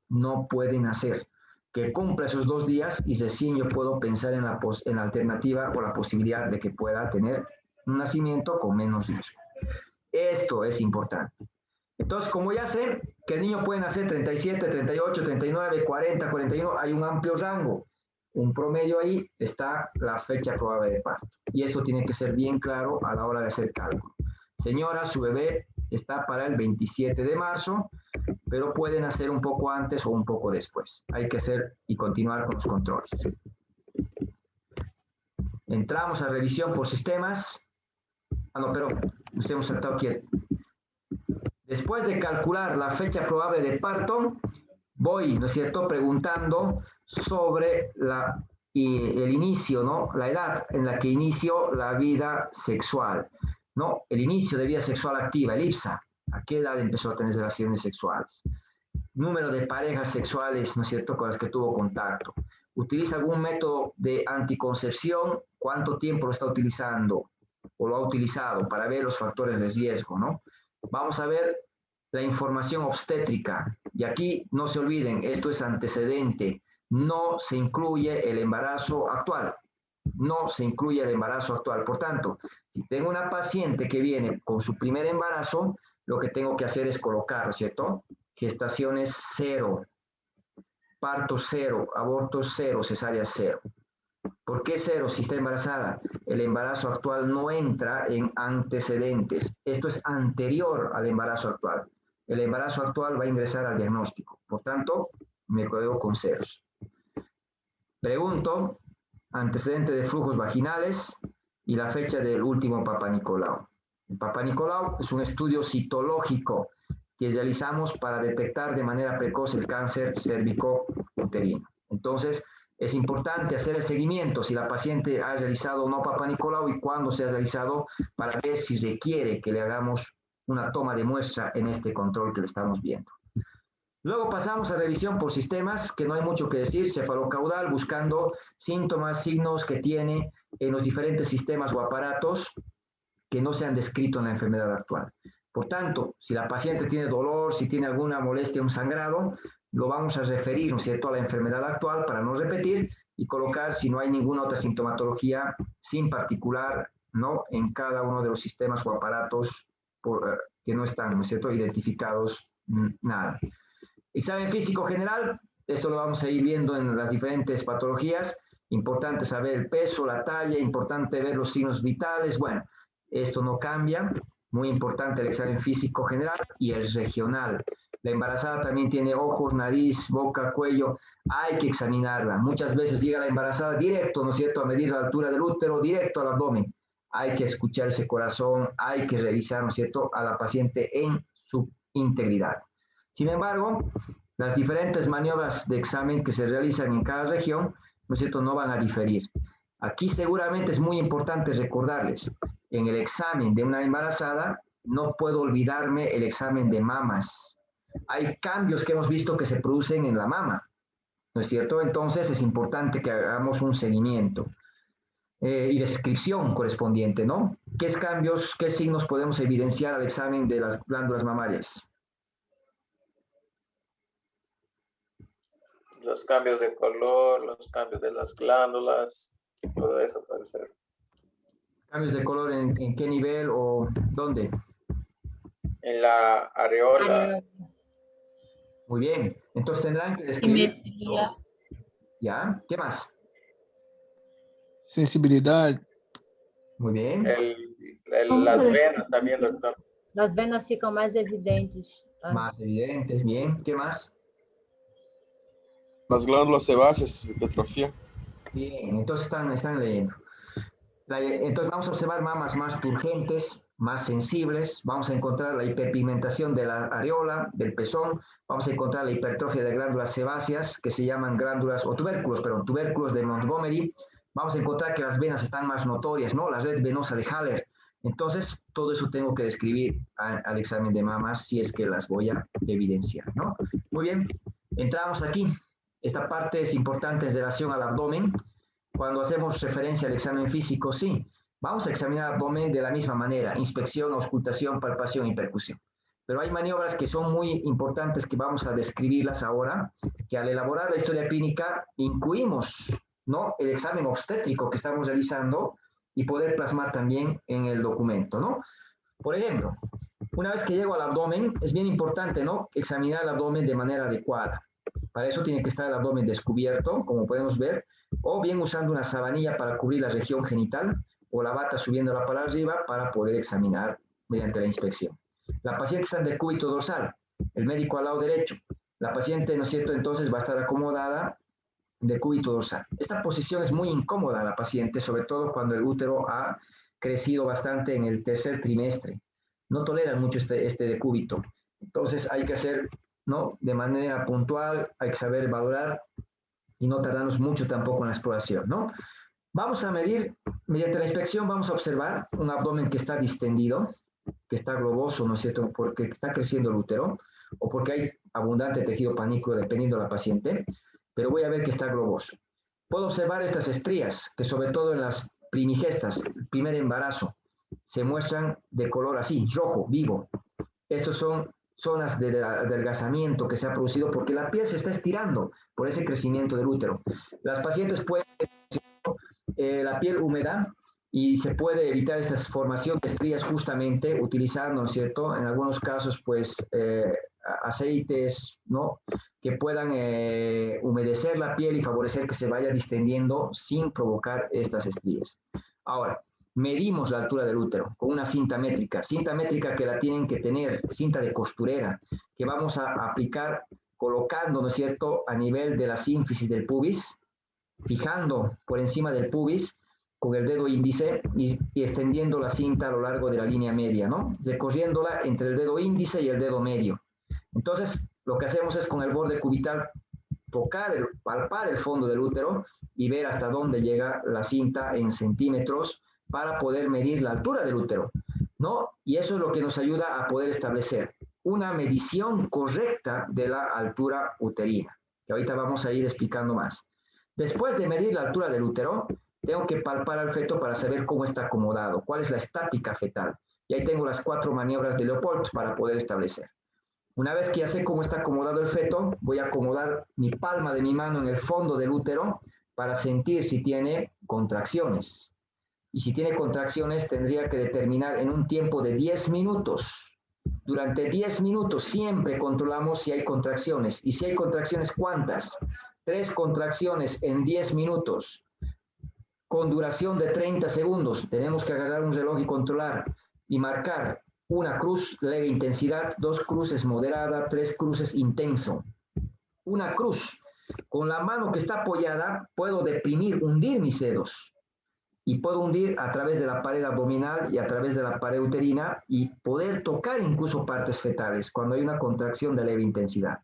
no puede nacer. Que cumpla esos 2 días y recién yo puedo pensar en la alternativa o la posibilidad de que pueda tener un nacimiento con menos riesgo. Esto es importante. Entonces, como ya sé que el niño puede nacer 37, 38, 39, 40, 41, hay un amplio rango. Un promedio ahí está la fecha probable de parto. Y esto tiene que ser bien claro a la hora de hacer cálculo. Señora, su bebé está para el 27 de marzo, pero puede nacer un poco antes o un poco después. Hay que hacer y continuar con los controles. Entramos a revisión por sistemas. No, pero nos hemos saltado quieto. Después de calcular la fecha probable de parto, voy, ¿no es cierto?, preguntando sobre el inicio, ¿no?, la edad en la que inicio la vida sexual, ¿no? El inicio de vida sexual activa, el IPSA. ¿A qué edad empezó a tener relaciones sexuales? Número de parejas sexuales, ¿no es cierto?, con las que tuvo contacto. ¿Utiliza algún método de anticoncepción? ¿Cuánto tiempo lo está utilizando o lo ha utilizado para ver los factores de riesgo, ¿no? Vamos a ver la información obstétrica. Y aquí no se olviden, esto es antecedente. No se incluye el embarazo actual. No se incluye el embarazo actual. Por tanto, si tengo una paciente que viene con su primer embarazo, lo que tengo que hacer es colocar, ¿cierto? Gestaciones 0, parto 0, aborto 0, cesárea 0. ¿Por qué 0 si está embarazada? El embarazo actual no entra en antecedentes. Esto es anterior al embarazo actual. El embarazo actual va a ingresar al diagnóstico. Por tanto, me quedo con 0. Pregunto, antecedente de flujos vaginales y la fecha del último Papa Nicolau. El Papa Nicolau es un estudio citológico que realizamos para detectar de manera precoz el cáncer cérvico-uterino. Entonces, es importante hacer el seguimiento si la paciente ha realizado o no Papa Nicolau y cuándo se ha realizado para ver si requiere que le hagamos una toma de muestra en este control que le estamos viendo. Luego pasamos a revisión por sistemas, que no hay mucho que decir, cefalocaudal, buscando síntomas, signos que tiene en los diferentes sistemas o aparatos que no se han descrito en la enfermedad actual. Por tanto, si la paciente tiene dolor, si tiene alguna molestia, un sangrado, lo vamos a referir, ¿no es cierto?, a la enfermedad actual para no repetir y colocar si no hay ninguna otra sintomatología sin particular, ¿no?, en cada uno de los sistemas o aparatos que no están, ¿no es cierto?, identificados, nada. Examen físico general, esto lo vamos a ir viendo en las diferentes patologías. Importante saber el peso, la talla, importante ver los signos vitales. Bueno, esto no cambia. Muy importante el examen físico general y el regional. La embarazada también tiene ojos, nariz, boca, cuello. Hay que examinarla. Muchas veces llega la embarazada directo, ¿no es cierto?, a medir la altura del útero, directo al abdomen. Hay que escuchar ese corazón, hay que revisar, ¿no es cierto?, a la paciente en su integridad. Sin embargo, las diferentes maniobras de examen que se realizan en cada región, ¿no es cierto?, no van a diferir. Aquí seguramente es muy importante recordarles, en el examen de una embarazada, no puedo olvidarme el examen de mamas. Hay cambios que hemos visto que se producen en la mama, ¿no es cierto? Entonces es importante que hagamos un seguimiento y descripción correspondiente, ¿no? ¿Qué cambios, qué signos podemos evidenciar al examen de las glándulas mamarias? Los cambios de color, los cambios de las glándulas, todo eso puede ser. ¿Cambios de color en qué nivel o dónde? En la areola. Muy bien. Entonces tendrán que describir. Simetría. ¿Ya? ¿Qué más? Sensibilidad. Muy bien. Las venas también, doctor. Las venas ficam mais evidentes. Más evidentes, bien. ¿Qué más? Las glándulas sebáceas, hipertrofia. Bien, entonces están leyendo. Entonces vamos a observar mamas más turgentes, más sensibles. Vamos a encontrar la hiperpigmentación de la areola, del pezón. Vamos a encontrar la hipertrofia de glándulas sebáceas, que se llaman glándulas, o tubérculos, perdón, tubérculos de Montgomery. Vamos a encontrar que las venas están más notorias, ¿no? La red venosa de Haller. Entonces, todo eso tengo que describir al examen de mamas si es que las voy a evidenciar, ¿no? Muy bien, entramos aquí. Esta parte es importante en relación al abdomen. Cuando hacemos referencia al examen físico, sí, vamos a examinar el abdomen de la misma manera, inspección, auscultación, palpación y percusión. Pero hay maniobras que son muy importantes que vamos a describirlas ahora, que al elaborar la historia clínica incluimos, ¿no?, el examen obstétrico que estamos realizando y poder plasmar también en el documento, ¿no? Por ejemplo, una vez que llego al abdomen, es bien importante, ¿no?, examinar el abdomen de manera adecuada. Para eso tiene que estar el abdomen descubierto, como podemos ver, o bien usando una sabanilla para cubrir la región genital, o la bata subiéndola para arriba para poder examinar mediante la inspección. La paciente está en decúbito dorsal, el médico al lado derecho. La paciente, ¿no es cierto?, entonces va a estar acomodada de decúbito dorsal. Esta posición es muy incómoda a la paciente, sobre todo cuando el útero ha crecido bastante en el tercer trimestre. No toleran mucho este decúbito. Entonces hay que hacer, ¿no?, de manera puntual, hay que saber valorar y no tardarnos mucho tampoco en la exploración, ¿no? Vamos a medir, mediante la inspección vamos a observar un abdomen que está distendido, que está globoso, ¿no es cierto?, porque está creciendo el útero, o porque hay abundante tejido panículo, dependiendo de la paciente, pero voy a ver que está globoso. Puedo observar estas estrías, que sobre todo en las primigestas, el primer embarazo, se muestran de color así, rojo, vivo. Estos son zonas de adelgazamiento que se ha producido porque la piel se está estirando por ese crecimiento del útero. Las pacientes pueden la piel húmeda y se puede evitar esta formación de estrías justamente utilizando, ¿no es cierto?, en algunos casos, pues, aceites, ¿no?, que puedan humedecer la piel y favorecer que se vaya distendiendo sin provocar estas estrías. Ahora, medimos la altura del útero con una cinta métrica que la tienen que tener, cinta de costurera, que vamos a aplicar colocando, ¿no es cierto?, a nivel de la sínfisis del pubis, fijando por encima del pubis con el dedo índice y extendiendo la cinta a lo largo de la línea media, ¿no?, recorriéndola entre el dedo índice y el dedo medio. Entonces, lo que hacemos es con el borde cubital palpar el fondo del útero y ver hasta dónde llega la cinta en centímetros para poder medir la altura del útero, ¿no? Y eso es lo que nos ayuda a poder establecer una medición correcta de la altura uterina, que ahorita vamos a ir explicando más. Después de medir la altura del útero, tengo que palpar al feto para saber cómo está acomodado, cuál es la estática fetal. Y ahí tengo las 4 maniobras de Leopold para poder establecer. Una vez que ya sé cómo está acomodado el feto, voy a acomodar mi palma de mi mano en el fondo del útero para sentir si tiene contracciones. Y si tiene contracciones, tendría que determinar en un tiempo de 10 minutos. Durante 10 minutos siempre controlamos si hay contracciones. Y si hay contracciones, ¿cuántas? 3 contracciones en 10 minutos. Con duración de 30 segundos. Tenemos que agarrar un reloj y controlar y marcar una cruz leve intensidad, 2 cruces moderada, 3 cruces intenso. Una cruz. Con la mano que está apoyada puedo deprimir, hundir mis dedos. Y puedo hundir a través de la pared abdominal y a través de la pared uterina y poder tocar incluso partes fetales cuando hay una contracción de leve intensidad.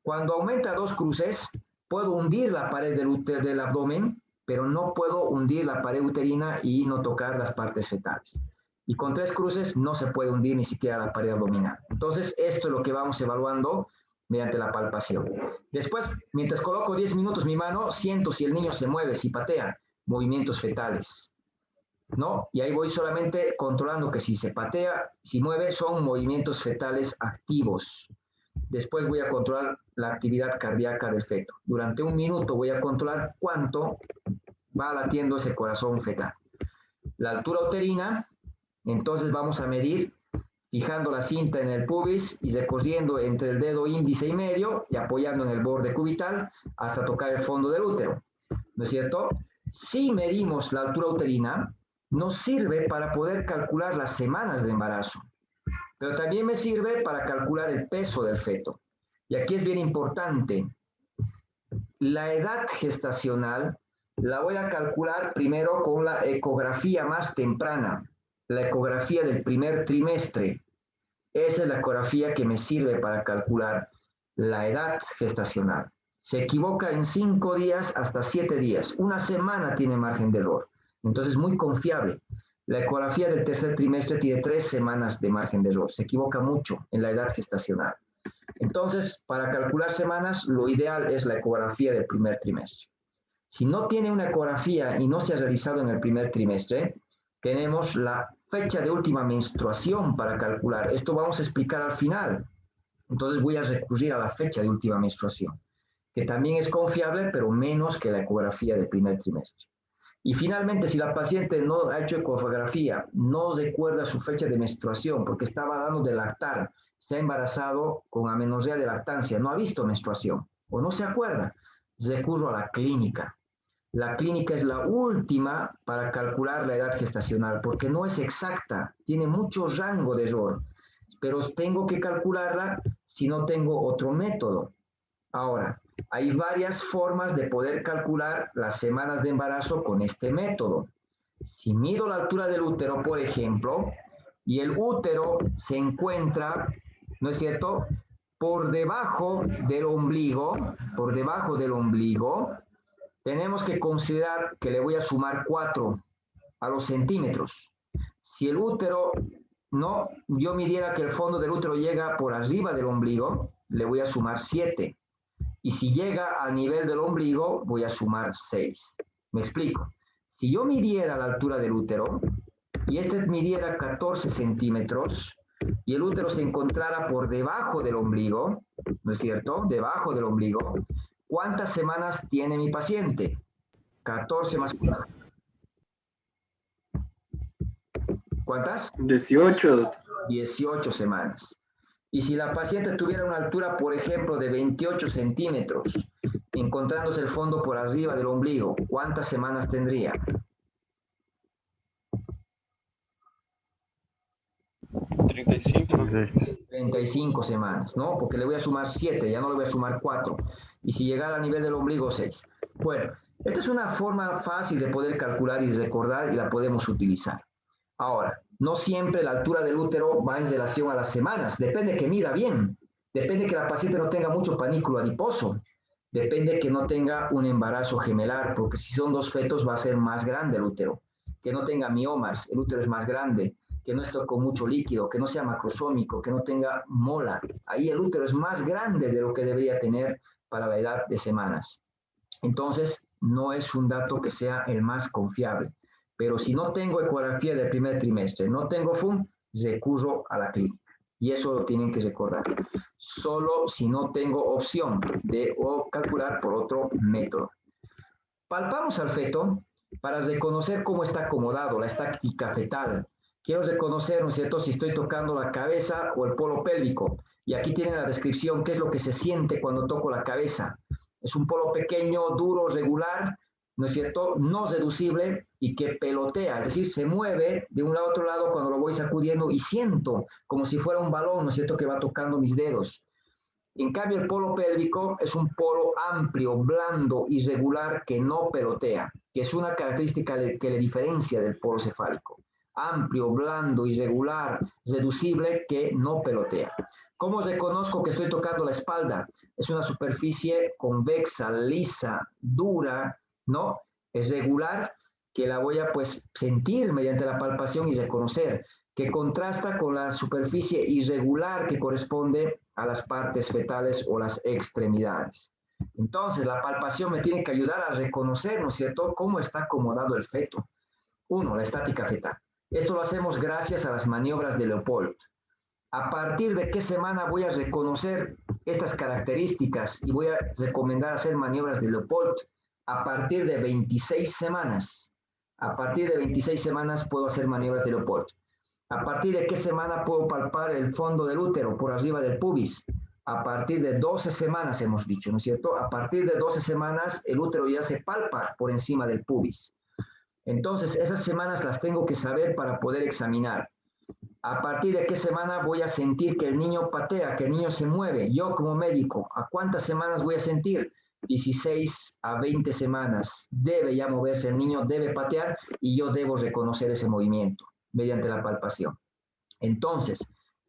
Cuando aumenta 2 cruces, puedo hundir la pared del abdomen, pero no puedo hundir la pared uterina y no tocar las partes fetales. Y con 3 cruces no se puede hundir ni siquiera la pared abdominal. Entonces, esto es lo que vamos evaluando mediante la palpación. Después, mientras coloco 10 minutos mi mano, siento si el niño se mueve, si patea, movimientos fetales, ¿no? Y ahí voy solamente controlando que si se patea, si mueve, son movimientos fetales activos. Después voy a controlar la actividad cardíaca del feto. Durante 1 minuto voy a controlar cuánto va latiendo ese corazón fetal. La altura uterina, entonces vamos a medir fijando la cinta en el pubis y recorriendo entre el dedo índice y medio y apoyando en el borde cubital hasta tocar el fondo del útero, ¿no es cierto? Si medimos la altura uterina, nos sirve para poder calcular las semanas de embarazo, pero también me sirve para calcular el peso del feto. Y aquí es bien importante, la edad gestacional la voy a calcular primero con la ecografía más temprana, la ecografía del primer trimestre. Esa es la ecografía que me sirve para calcular la edad gestacional. Se equivoca en 5 días hasta 7 días. 1 semana tiene margen de error. Entonces, muy confiable. La ecografía del tercer trimestre tiene 3 semanas de margen de error. Se equivoca mucho en la edad gestacional. Entonces, para calcular semanas, lo ideal es la ecografía del primer trimestre. Si no tiene una ecografía y no se ha realizado en el primer trimestre, tenemos la fecha de última menstruación para calcular. Esto vamos a explicar al final. Entonces, voy a recurrir a la fecha de última menstruación, que también es confiable, pero menos que la ecografía del primer trimestre. Y finalmente, si la paciente no ha hecho ecografía, no recuerda su fecha de menstruación, porque estaba dando de lactar, se ha embarazado con amenorrea de lactancia, no ha visto menstruación, o no se acuerda, recurro a la clínica. La clínica es la última para calcular la edad gestacional, porque no es exacta, tiene mucho rango de error, pero tengo que calcularla si no tengo otro método. Ahora, hay varias formas de poder calcular las semanas de embarazo con este método. Si mido la altura del útero, por ejemplo, y el útero se encuentra, ¿no es cierto?, por debajo del ombligo, tenemos que considerar que le voy a sumar 4 a los centímetros. Si el útero, no, yo midiera que el fondo del útero llega por arriba del ombligo, le voy a sumar 7. Y si llega al nivel del ombligo, voy a sumar 6. Me explico. Si yo midiera la altura del útero, y este midiera 14 centímetros, y el útero se encontrara por debajo del ombligo, ¿no es cierto?, debajo del ombligo, ¿cuántas semanas tiene mi paciente? 14 más 4. ¿Cuántas? 18, doctor. 18 semanas. Y si la paciente tuviera una altura, por ejemplo, de 28 centímetros, encontrándose el fondo por arriba del ombligo, ¿cuántas semanas tendría? 35, ¿no? 35 semanas, ¿no? Porque le voy a sumar 7, ya no le voy a sumar 4. Y si llegara a nivel del ombligo, 6. Bueno, esta es una forma fácil de poder calcular y recordar y la podemos utilizar. Ahora, no siempre la altura del útero va en relación a las semanas. Depende que mida bien. Depende que la paciente no tenga mucho panículo adiposo. Depende que no tenga un embarazo gemelar, porque si son 2 fetos va a ser más grande el útero. Que no tenga miomas, el útero es más grande. Que no esté con mucho líquido, que no sea macrosómico, que no tenga mola. Ahí el útero es más grande de lo que debería tener para la edad de semanas. Entonces, no es un dato que sea el más confiable. Pero si no tengo ecografía del primer trimestre, no tengo FUM, recurro a la clínica. Y eso lo tienen que recordar. Solo si no tengo opción de calcular por otro método. Palpamos al feto para reconocer cómo está acomodado, la estática fetal. Quiero reconocer, ¿no es cierto?, si estoy tocando la cabeza o el polo pélvico. Y aquí tienen la descripción, qué es lo que se siente cuando toco la cabeza. Es un polo pequeño, duro, regular, ¿no es cierto?, no seducible y que pelotea, es decir, se mueve de un lado a otro lado cuando lo voy sacudiendo y siento como si fuera un balón, ¿no es cierto?, que va tocando mis dedos. En cambio, el polo pélvico es un polo amplio, blando, irregular, que no pelotea, que es una característica que le diferencia del polo cefálico. Amplio, blando, irregular, reducible, que no pelotea. ¿Cómo reconozco que estoy tocando la espalda? Es una superficie convexa, lisa, dura, ¿no? Es regular, que la voy a pues sentir mediante la palpación y reconocer, que contrasta con la superficie irregular que corresponde a las partes fetales o las extremidades. Entonces, la palpación me tiene que ayudar a reconocer, ¿no es cierto?, cómo está acomodado el feto. Uno, la estática fetal. Esto lo hacemos gracias a las maniobras de Leopold. ¿A partir de qué semana voy a reconocer estas características y voy a recomendar hacer maniobras de Leopold? A partir de 26 semanas. A partir de 26 semanas puedo hacer maniobras de Leopold. ¿A partir de qué semana puedo palpar el fondo del útero por arriba del pubis? A partir de 12 semanas hemos dicho, ¿no es cierto? A partir de 12 semanas el útero ya se palpa por encima del pubis. Entonces, esas semanas las tengo que saber para poder examinar. ¿A partir de qué semana voy a sentir que el niño patea, que el niño se mueve? Yo como médico, ¿a cuántas semanas voy a sentir? 16 a 20 semanas. Debe ya moverse el niño, debe patear y yo debo reconocer ese movimiento mediante la palpación. Entonces,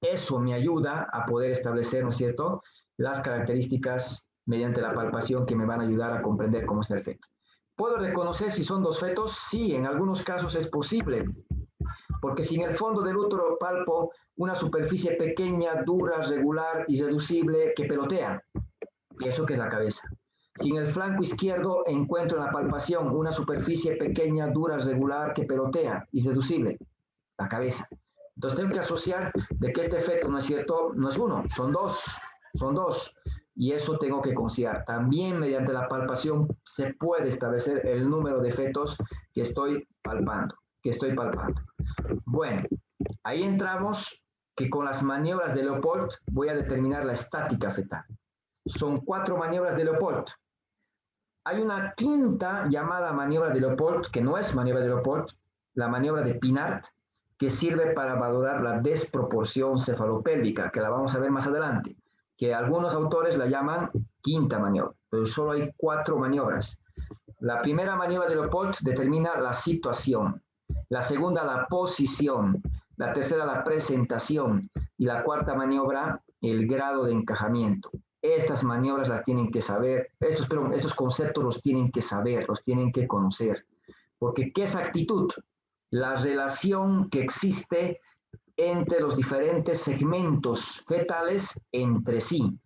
eso me ayuda a poder establecer, ¿no es cierto?, las características mediante la palpación que me van a ayudar a comprender cómo está el feto. ¿Puedo reconocer si son dos fetos? Sí, en algunos casos es posible, porque si en el fondo del útero palpo una superficie pequeña, dura, regular y reducible que pelotea, pienso que es la cabeza. Si en el flanco izquierdo encuentro en la palpación una superficie pequeña, dura, regular que pelotea y reducible, la cabeza. Entonces tengo que asociar de que este feto, ¿no es cierto?, no es uno, son dos. Y eso tengo que considerar. También mediante la palpación se puede establecer el número de fetos que estoy palpando. Bueno, ahí entramos que con las maniobras de Leopold voy a determinar la estática fetal. Son 4 maniobras de Leopold. Hay una quinta llamada maniobra de Leopold, que no es maniobra de Leopold, la maniobra de Pinart, que sirve para valorar la desproporción cefalopélvica, que la vamos a ver más adelante, que algunos autores la llaman quinta maniobra, pero solo hay 4 maniobras. La primera maniobra de Leopold determina la situación, la segunda la posición, la tercera la presentación y la cuarta maniobra el grado de encajamiento. Estas maniobras las tienen que saber, estos conceptos los tienen que saber, los tienen que conocer, porque ¿qué es actitud? La relación que existe entre los diferentes segmentos fetales entre sí.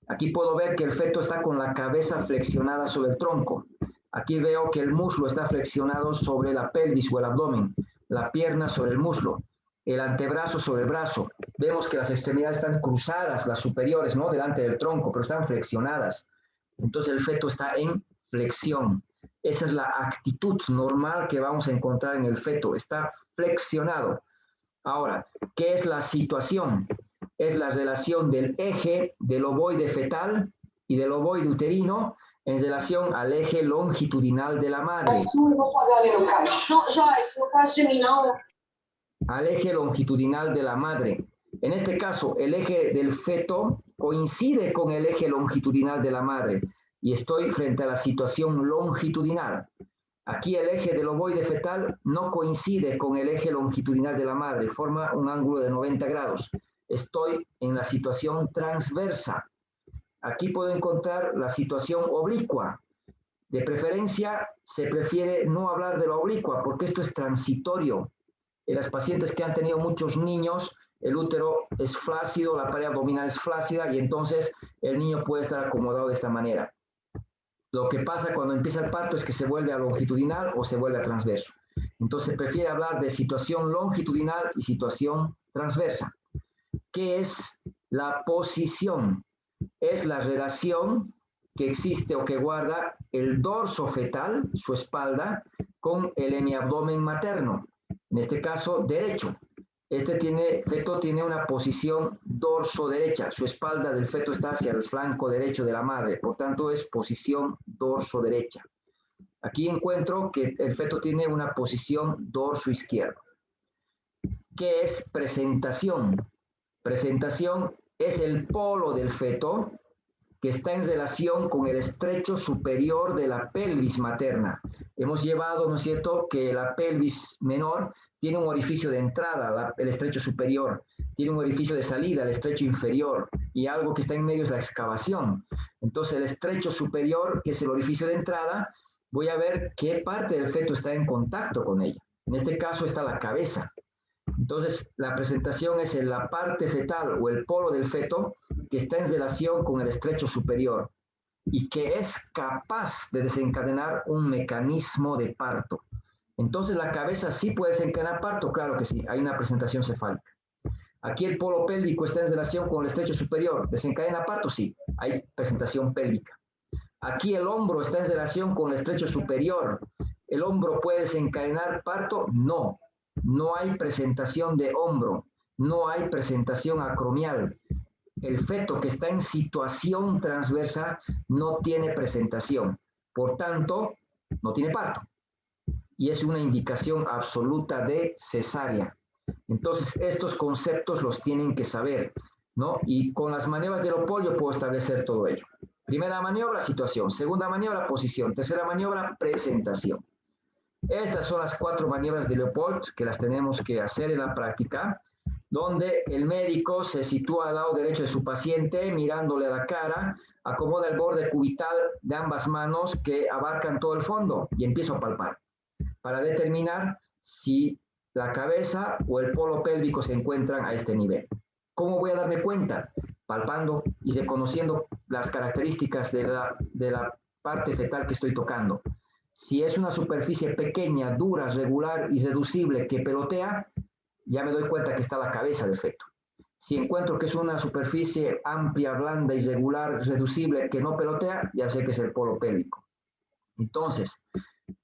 Aquí puedo ver que el feto está con la cabeza flexionada sobre el tronco. Aquí veo que el muslo está flexionado sobre la pelvis o el abdomen, la pierna sobre el muslo, el antebrazo sobre el brazo. Vemos que las extremidades están cruzadas, las superiores, ¿no?, delante del tronco, pero están flexionadas. Entonces el feto está en flexión. Esa es la actitud normal que vamos a encontrar en el feto, está flexionado. Ahora, ¿qué es la situación? Es la relación del eje del ovoide fetal y del ovoide uterino en relación al eje longitudinal de la madre. Al eje longitudinal de la madre. En este caso, el eje del feto coincide con el eje longitudinal de la madre y estoy frente a la situación longitudinal. Aquí el eje del ovoide fetal no coincide con el eje longitudinal de la madre, forma un ángulo de 90 grados. Estoy en la situación transversa. Aquí puedo encontrar la situación oblicua. De preferencia, se prefiere no hablar de la oblicua porque esto es transitorio. En las pacientes que han tenido muchos niños, el útero es flácido, la pared abdominal es flácida y entonces el niño puede estar acomodado de esta manera. Lo que pasa cuando empieza el parto es que se vuelve a longitudinal o se vuelve a transverso. Entonces se prefiere hablar de situación longitudinal y situación transversa. ¿Qué es la posición? Es la relación que existe o que guarda el dorso fetal, su espalda, con el hemiabdomen materno, en este caso derecho. Feto tiene una posición dorso-derecha, su espalda del feto está hacia el flanco derecho de la madre, por tanto es posición dorso-derecha. Aquí encuentro que el feto tiene una posición dorso izquierdo. ¿Qué es presentación? Presentación es el polo del feto que está en relación con el estrecho superior de la pelvis materna. Hemos llevado, ¿no es cierto?, que la pelvis menor tiene un orificio de entrada, el estrecho superior, tiene un orificio de salida, el estrecho inferior, y algo que está en medio es la excavación. Entonces, el estrecho superior, que es el orificio de entrada, voy a ver qué parte del feto está en contacto con ella. En este caso está la cabeza. Entonces, la presentación es en la parte fetal o el polo del feto que está en relación con el estrecho superior y que es capaz de desencadenar un mecanismo de parto. Entonces, ¿la cabeza sí puede desencadenar parto? Claro que sí, hay una presentación cefálica. Aquí el polo pélvico está en relación con el estrecho superior. ¿Desencadena parto? Sí, hay presentación pélvica. Aquí el hombro está en relación con el estrecho superior. ¿El hombro puede desencadenar parto? No. No hay presentación de hombro, no hay presentación acromial. El feto que está en situación transversa no tiene presentación, por tanto, no tiene parto. Y es una indicación absoluta de cesárea. Entonces, estos conceptos los tienen que saber, ¿no? Y con las maniobras de Leopold yo puedo establecer todo ello. Primera maniobra, situación. Segunda maniobra, posición. Tercera maniobra, presentación. Estas son las 4 maniobras de Leopold que las tenemos que hacer en la práctica, donde el médico se sitúa al lado derecho de su paciente, mirándole a la cara, acomoda el borde cubital de ambas manos que abarcan todo el fondo y empiezo a palpar para determinar si la cabeza o el polo pélvico se encuentran a este nivel. ¿Cómo voy a darme cuenta? Palpando y reconociendo las características de la parte fetal que estoy tocando. Si es una superficie pequeña, dura, regular y reducible que pelotea, ya me doy cuenta que está la cabeza del feto. Si encuentro que es una superficie amplia, blanda, irregular, reducible que no pelotea, ya sé que es el polo pélvico. Entonces,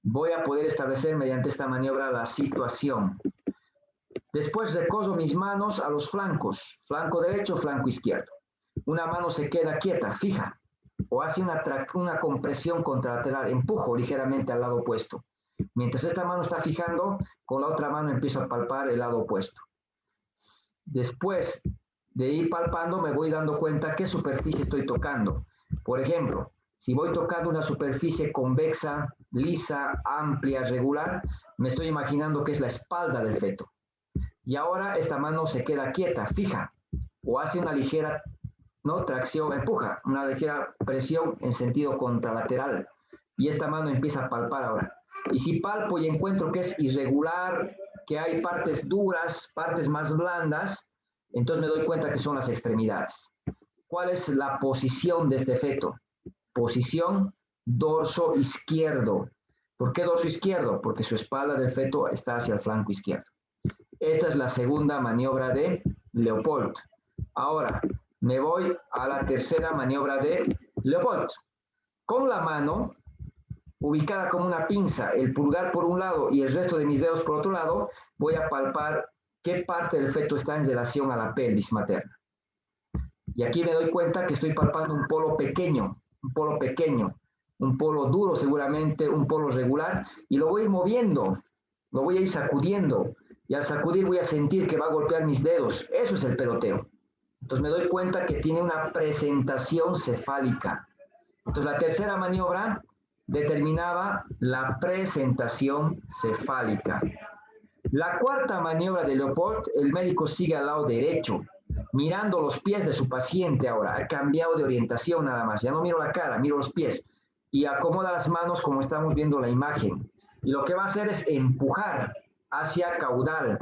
voy a poder establecer mediante esta maniobra la situación. Después recojo mis manos a los flancos, flanco derecho, flanco izquierdo. Una mano se queda quieta, fija, o hace una compresión contralateral, empujo ligeramente al lado opuesto. Mientras esta mano está fijando, con la otra mano empiezo a palpar el lado opuesto. Después de ir palpando, me voy dando cuenta qué superficie estoy tocando. Por ejemplo, si voy tocando una superficie convexa, lisa, amplia, regular, me estoy imaginando que es la espalda del feto. Y ahora esta mano se queda quieta, fija, o hace una ligera, ¿no?, tracción, empuja, una ligera presión en sentido contralateral. Y esta mano empieza a palpar ahora. Y si palpo y encuentro que es irregular, que hay partes duras, partes más blandas, entonces me doy cuenta que son las extremidades. ¿Cuál es la posición de este feto? Posición dorso izquierdo. ¿Por qué dorso izquierdo? Porque su espalda del feto está hacia el flanco izquierdo. Esta es la segunda maniobra de Leopold. Ahora, me voy a la tercera maniobra de Leopold. Con la mano ubicada como una pinza, el pulgar por un lado y el resto de mis dedos por otro lado, voy a palpar qué parte del feto está en relación a la pelvis materna. Y aquí me doy cuenta que estoy palpando un polo pequeño, un polo duro seguramente, un polo regular, y lo voy a ir moviendo, lo voy a ir sacudiendo, y al sacudir voy a sentir que va a golpear mis dedos. Eso es el peloteo. Entonces me doy cuenta que tiene una presentación cefálica. Entonces la tercera maniobra determinaba la presentación cefálica. La cuarta maniobra de Leopold, el médico sigue al lado derecho, mirando los pies de su paciente ahora. Ha cambiado de orientación nada más. Ya no miro la cara, miro los pies. Y acomoda las manos como estamos viendo la imagen. Y lo que va a hacer es empujar hacia caudal,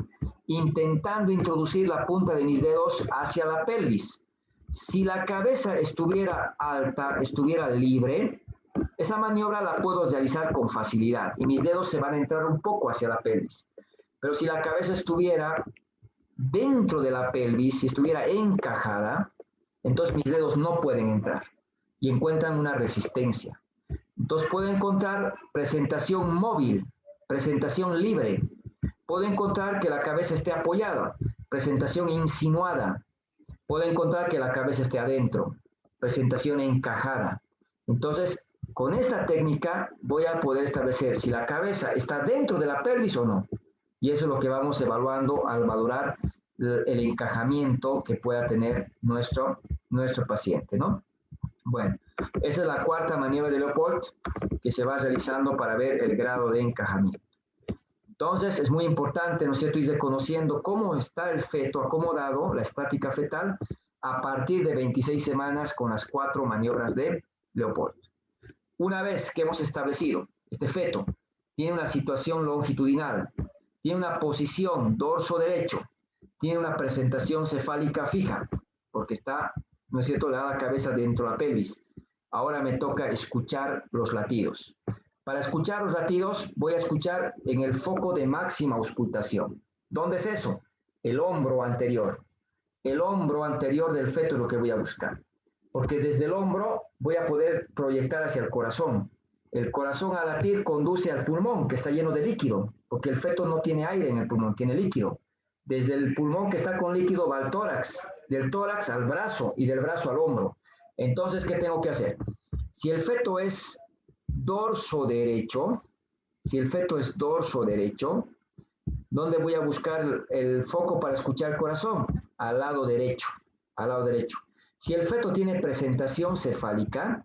intentando introducir la punta de mis dedos hacia la pelvis. Si la cabeza estuviera alta, estuviera libre, esa maniobra la puedo realizar con facilidad y mis dedos se van a entrar un poco hacia la pelvis. Pero si la cabeza estuviera dentro de la pelvis, si estuviera encajada, entonces mis dedos no pueden entrar y encuentran una resistencia. Entonces puedo encontrar presentación móvil, presentación libre. Puedo encontrar que la cabeza esté apoyada, presentación insinuada. Puedo encontrar que la cabeza esté adentro, presentación encajada. Entonces, Con esta técnica voy a poder establecer si la cabeza está dentro de la pelvis o no. Y eso es lo que vamos evaluando al valorar el encajamiento que pueda tener nuestro paciente, ¿no? Bueno, esa es la cuarta maniobra de Leopold que se va realizando para ver el grado de encajamiento. Entonces, es muy importante, ¿no es cierto?, ir reconociendo cómo está el feto acomodado, la estática fetal, a partir de 26 semanas con las 4 maniobras de Leopold. Una vez que hemos establecido, este feto tiene una situación longitudinal, tiene una posición dorso derecho, tiene una presentación cefálica fija, porque está, ¿no es cierto?, la cabeza dentro de la pelvis. Ahora me toca escuchar los latidos. Para escuchar los latidos, voy a escuchar en el foco de máxima auscultación. ¿Dónde es eso? El hombro anterior. El hombro anterior del feto es lo que voy a buscar. Porque desde el hombro voy a poder proyectar hacia el corazón. El corazón al latir conduce al pulmón, que está lleno de líquido, porque el feto no tiene aire en el pulmón, tiene líquido. Desde el pulmón que está con líquido va al tórax, del tórax al brazo y del brazo al hombro. Entonces, ¿qué tengo que hacer? Si el feto es dorso derecho, ¿dónde voy a buscar el foco para escuchar el corazón? Al lado derecho, al lado derecho. Si el feto tiene presentación cefálica,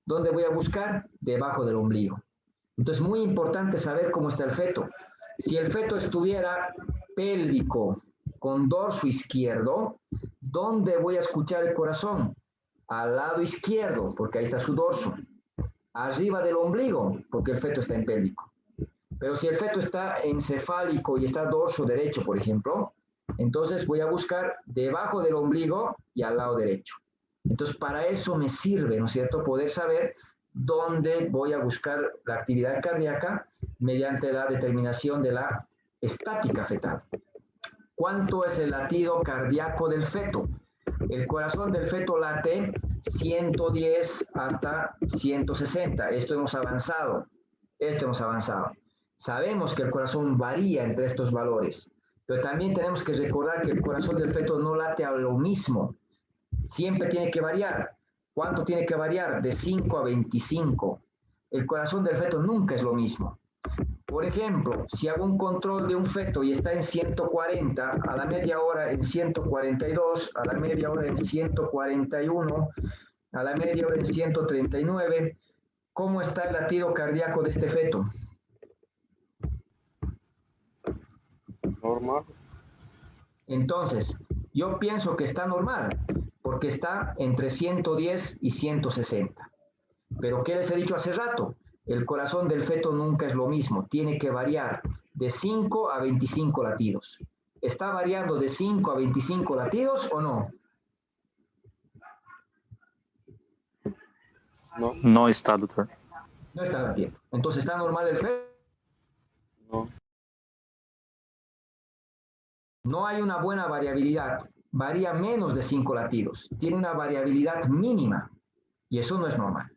¿dónde voy a buscar? Debajo del ombligo. Entonces, muy importante saber cómo está el feto. Si el feto estuviera pélvico con dorso izquierdo, ¿dónde voy a escuchar el corazón? Al lado izquierdo, porque ahí está su dorso. Arriba del ombligo, porque el feto está en pélvico. Pero si el feto está encefálico y está dorso derecho, por ejemplo, entonces voy a buscar debajo del ombligo y al lado derecho. Entonces, para eso me sirve, ¿no es cierto?, poder saber dónde voy a buscar la actividad cardíaca mediante la determinación de la estática fetal. ¿Cuánto es el latido cardíaco del feto? El corazón del feto late 110 hasta 160. Esto hemos avanzado. Sabemos que el corazón varía entre estos valores, pero también tenemos que recordar que el corazón del feto no late a lo mismo. Siempre tiene que variar. ¿Cuánto tiene que variar? De 5 a 25. El corazón del feto nunca es lo mismo. Por ejemplo, si hago un control de un feto y está en 140, a la media hora en 142, a la media hora en 141, a la media hora en 139, ¿cómo está el latido cardíaco de este feto? Normal. Entonces, yo pienso que está normal, porque está entre 110 y 160. Pero, ¿qué les he dicho hace rato? El corazón del feto nunca es lo mismo, tiene que variar de 5 a 25 latidos. ¿Está variando de 5 a 25 latidos o no? No. No está, doctor. No está latiendo. Entonces, ¿está normal el feto? No. No hay una buena variabilidad, varía menos de 5 latidos, tiene una variabilidad mínima y eso no es normal.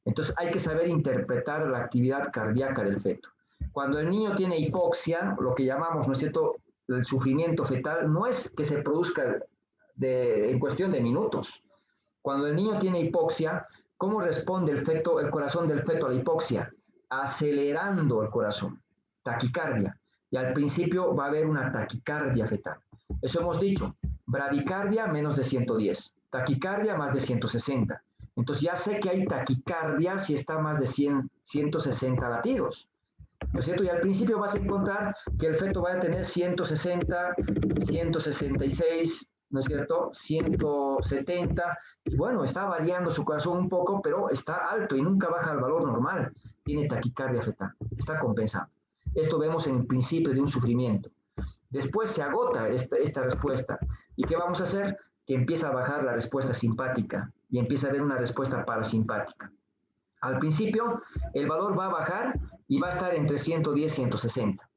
Entonces hay que saber interpretar la actividad cardíaca del feto. Cuando el niño tiene hipoxia, lo que llamamos, ¿no es cierto?, el sufrimiento fetal, no es que se produzca en cuestión de minutos. Cuando el niño tiene hipoxia, ¿cómo responde el corazón del feto a la hipoxia? Acelerando el corazón, taquicardia. Y al principio va a haber una taquicardia fetal. Eso hemos dicho, bradicardia menos de 110, taquicardia más de 160. Entonces ya sé que hay taquicardia si está más de 160 latidos. ¿No es cierto? Y al principio vas a encontrar que el feto va a tener 160, 166, ¿no es cierto? 170. Y bueno, está variando su corazón un poco, pero está alto y nunca baja al valor normal. Tiene taquicardia fetal, está compensando. Esto vemos en el principio de un sufrimiento. Después se agota esta respuesta. ¿Y qué vamos a hacer? Que empieza a bajar la respuesta simpática y empieza a haber una respuesta parasimpática. Al principio, el valor va a bajar y va a estar entre 110 y 160.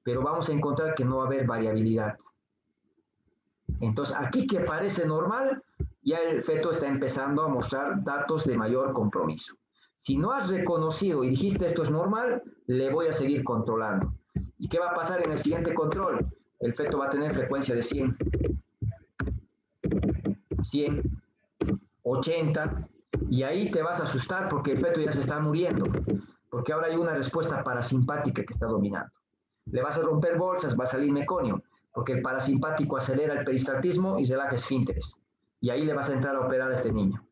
Pero vamos a encontrar que no va a haber variabilidad. Entonces, aquí que parece normal, ya el feto está empezando a mostrar datos de mayor compromiso. Si no has reconocido y dijiste esto es normal, le voy a seguir controlando. ¿Y qué va a pasar en el siguiente control? El feto va a tener frecuencia de 100, 80, Y ahí te vas a asustar porque el feto ya se está muriendo, porque ahora hay una respuesta parasimpática que está dominando. Le vas a romper bolsas, va a salir meconio, porque el parasimpático acelera el peristaltismo y relaja esfínteres. Y ahí le vas a entrar a operar a este niño.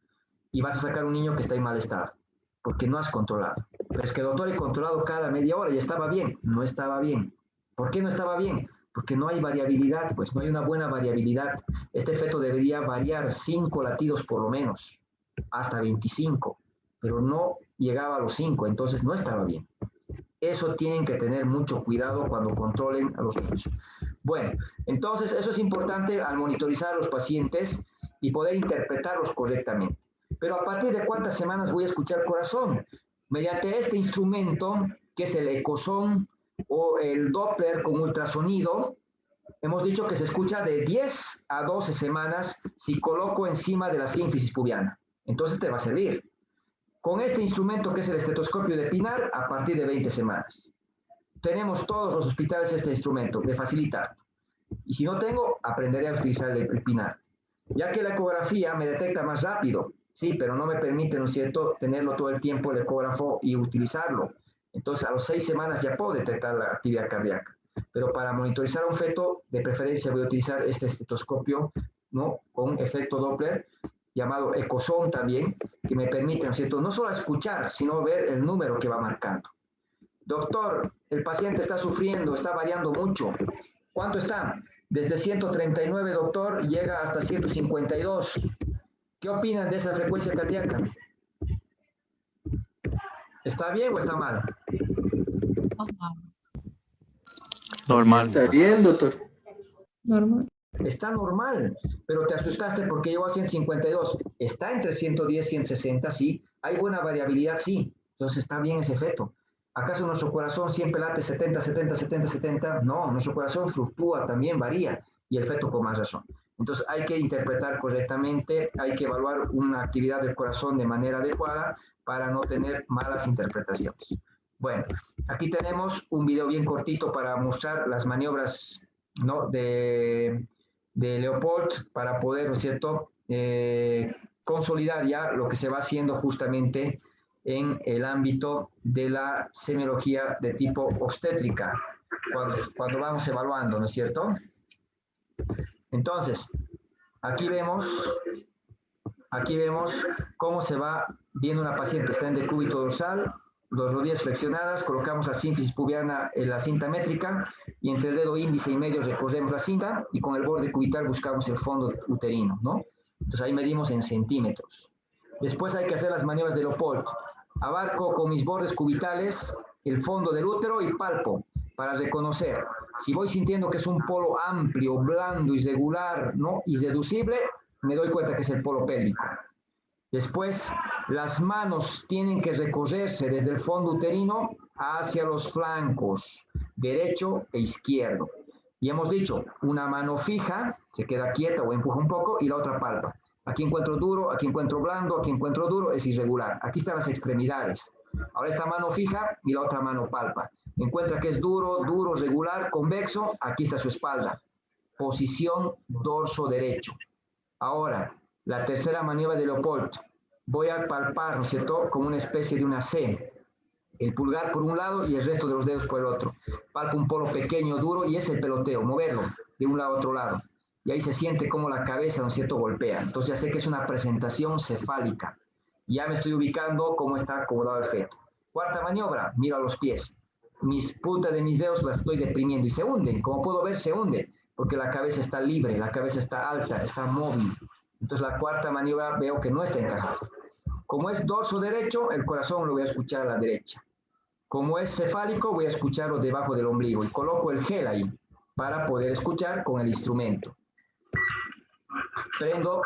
Y vas a sacar un niño que está en mal estado, porque no has controlado. Pero es que, doctor, he controlado cada media hora y estaba bien. No estaba bien. ¿Por qué no estaba bien? Porque no hay variabilidad, pues no hay una buena variabilidad. Este feto debería variar 5 latidos por lo menos, hasta 25, pero no llegaba a los 5, entonces no estaba bien. Eso tienen que tener mucho cuidado cuando controlen a los niños. Bueno, entonces eso es importante al monitorizar a los pacientes y poder interpretarlos correctamente. Pero ¿a partir de cuántas semanas voy a escuchar corazón? Mediante este instrumento, que es el ecosón o el Doppler con ultrasonido, hemos dicho que se escucha de 10 a 12 semanas si coloco encima de la sínfisis pubiana. Entonces te va a servir. Con este instrumento que es el estetoscopio de Pinar, a partir de 20 semanas. Tenemos todos los hospitales este instrumento, me facilita. Y si no tengo, aprenderé a utilizar el Pinar. Ya que la ecografía me detecta más rápido, sí, pero no me permite, ¿no es cierto?, tenerlo todo el tiempo el ecógrafo y utilizarlo. Entonces, a los 6 semanas ya puedo detectar la actividad cardíaca. Pero para monitorizar a un feto, de preferencia voy a utilizar este estetoscopio, ¿no?, con efecto Doppler, llamado ecosón también, que me permite, ¿no es cierto?, no solo escuchar, sino ver el número que va marcando. Doctor, el paciente está sufriendo, está variando mucho. ¿Cuánto está? Desde 139, doctor, llega hasta 152. ¿Qué opinan de esa frecuencia cardíaca? ¿Está bien o está mal? Normal. Está bien, doctor. Normal. Está normal, pero te asustaste porque llegó a 152. Está entre 110 y 160, sí. Hay buena variabilidad, sí. Entonces está bien ese feto. ¿Acaso nuestro corazón siempre late 70, 70, 70, 70? No, nuestro corazón fluctúa, también varía. Y el feto con más razón. Entonces hay que interpretar correctamente, hay que evaluar una actividad del corazón de manera adecuada para no tener malas interpretaciones. Bueno, aquí tenemos un video bien cortito para mostrar las maniobras, ¿no?, de Leopold para poder, ¿no es cierto?, consolidar ya lo que se va haciendo justamente en el ámbito de la semiología de tipo obstétrica, cuando vamos evaluando, ¿no es cierto? Entonces, aquí vemos cómo se va viendo una paciente que está en decúbito dorsal, dos rodillas flexionadas, colocamos la sínfisis pubiana en la cinta métrica y entre el dedo índice y medio recorremos la cinta y con el borde cubital buscamos el fondo uterino, ¿no? Entonces ahí medimos en centímetros. Después hay que hacer las maniobras de Leopold. Abarco con mis bordes cubitales el fondo del útero y palpo para reconocer. Si voy sintiendo que es un polo amplio, blando, irregular, ¿no?, irreducible, me doy cuenta que es el polo pélvico. Después, las manos tienen que recorrerse desde el fondo uterino hacia los flancos, derecho e izquierdo. Y hemos dicho, una mano fija, se queda quieta o empuja un poco, y la otra palpa. Aquí encuentro duro, aquí encuentro blando, aquí encuentro duro, es irregular. Aquí están las extremidades. Ahora esta mano fija y la otra mano palpa. Encuentra que es duro, duro, regular, convexo, aquí está su espalda. Posición dorso derecho. Ahora, la tercera maniobra de Leopold. Voy a palpar, ¿no es cierto?, como una especie de una C. El pulgar por un lado y el resto de los dedos por el otro. Palpo un polo pequeño, duro, y es el peloteo, moverlo de un lado a otro lado. Y ahí se siente como la cabeza, ¿no es cierto?, golpea. Entonces ya sé que es una presentación cefálica. Ya me estoy ubicando cómo está acomodado el feto. Cuarta maniobra, miro a los pies. Mis puntas de mis dedos las estoy deprimiendo y se hunden. Como puedo ver, se hunde, porque la cabeza está libre, la cabeza está alta, está móvil. Entonces la cuarta maniobra veo que no está encajada. Como es dorso derecho, el corazón lo voy a escuchar a la derecha. Como es cefálico, voy a escucharlo debajo del ombligo y coloco el gel ahí para poder escuchar con el instrumento. Prendo.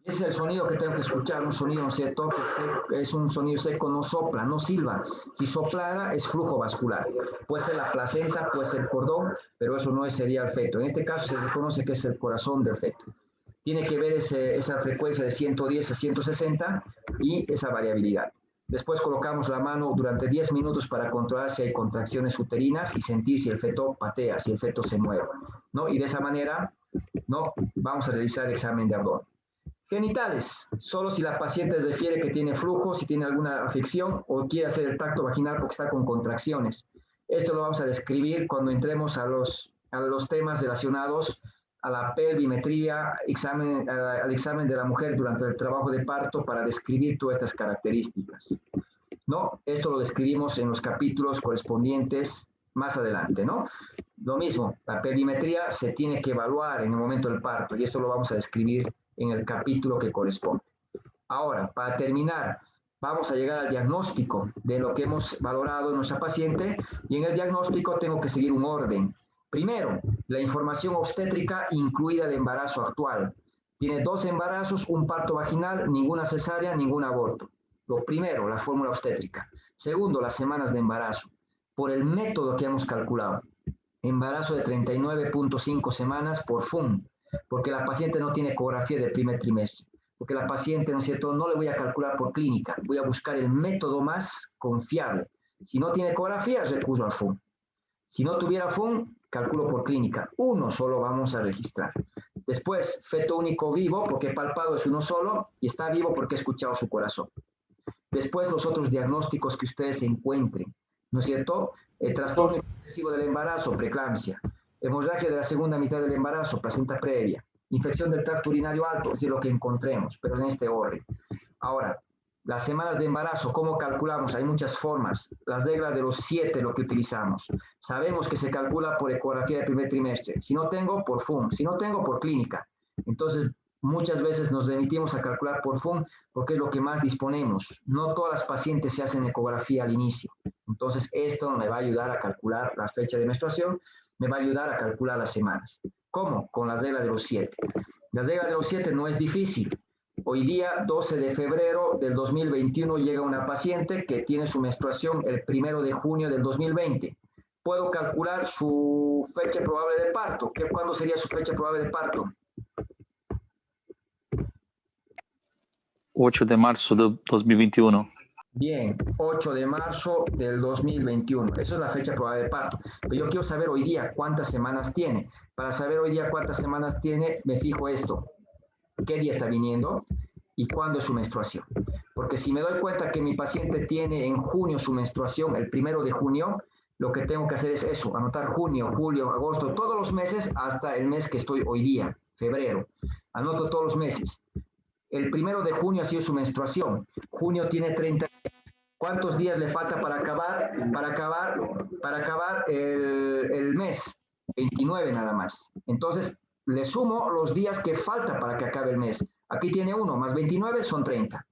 Ese es el sonido que tengo que escuchar, un sonido, ¿no es cierto?, que es un sonido seco, no sopla, no silba. Si soplara es flujo vascular. Puede ser la placenta, puede ser el cordón, pero eso no sería el feto. En este caso se reconoce que es el corazón del feto. Tiene que ver esa frecuencia de 110 a 160 y esa variabilidad. Después colocamos la mano durante 10 minutos para controlar si hay contracciones uterinas y sentir si el feto patea, si el feto se mueve, ¿no? Y de esa manera, ¿no? Vamos a realizar el examen de abdomen. Genitales, solo si la paciente refiere que tiene flujo, si tiene alguna afección o quiere hacer el tacto vaginal porque está con contracciones. Esto lo vamos a describir cuando entremos a los temas relacionados a la pelvimetría, al examen de la mujer durante el trabajo de parto para describir todas estas características, ¿no? Esto lo describimos en los capítulos correspondientes más adelante, ¿no? Lo mismo, la pelvimetría se tiene que evaluar en el momento del parto y esto lo vamos a describir en el capítulo que corresponde. Ahora, para terminar, vamos a llegar al diagnóstico de lo que hemos valorado en nuestra paciente y en el diagnóstico tengo que seguir un orden. Primero, la información obstétrica incluida el embarazo actual. Tiene 2 embarazos, un parto vaginal, ninguna cesárea, ningún aborto. Lo primero, la fórmula obstétrica. Segundo, las semanas de embarazo. Por el método que hemos calculado. Embarazo de 39.5 semanas por FUM, porque la paciente no tiene ecografía del primer trimestre. Porque la paciente, ¿no es cierto?, no le voy a calcular por clínica. Voy a buscar el método más confiable. Si no tiene ecografía, recurso al FUM. Si no tuviera FUM, calculo por clínica. Uno solo vamos a registrar. Después, feto único vivo, porque palpado es uno solo, y está vivo porque he escuchado su corazón. Después, los otros diagnósticos que ustedes encuentren, ¿no es cierto? El trastorno excesivo del embarazo, preeclampsia. Hemorragia de la segunda mitad del embarazo, placenta previa. Infección del tracto urinario alto, es decir, lo que encontremos, pero en este orden. Ahora, las semanas de embarazo, ¿cómo calculamos? Hay muchas formas. Las reglas de los 7 lo que utilizamos. Sabemos que se calcula por ecografía del primer trimestre. Si no tengo, por FUM. Si no tengo, por clínica. Entonces, muchas veces nos remitimos a calcular por FUM porque es lo que más disponemos. No todas las pacientes se hacen ecografía al inicio. Entonces, esto me va a ayudar a calcular la fecha de menstruación, me va a ayudar a calcular las semanas. ¿Cómo? Con las reglas de los 7. Las reglas de los 7 no es difícil. Hoy día, 12 de febrero del 2021, llega una paciente que tiene su menstruación el 1 de junio del 2020. Puedo calcular su fecha probable de parto. ¿Cuándo sería su fecha probable de parto? 8 de marzo de 2021. Bien, 8 de marzo del 2021. Eso es la fecha probable de parto. Pero yo quiero saber hoy día cuántas semanas tiene. Para saber hoy día cuántas semanas tiene, me fijo esto. ¿Qué día está viniendo? ¿Y cuándo es su menstruación? Porque si me doy cuenta que mi paciente tiene en junio su menstruación, el 1 de junio, lo que tengo que hacer es eso, anotar junio, julio, agosto, todos los meses hasta el mes que estoy hoy día, febrero. Anoto todos los meses. El 1 de junio ha sido su menstruación. Junio tiene 30 días. ¿Cuántos días le falta para acabar el mes? 29 nada más. Entonces, le sumo los días que falta para que acabe el mes. Aquí tiene 1, más 29 son 30.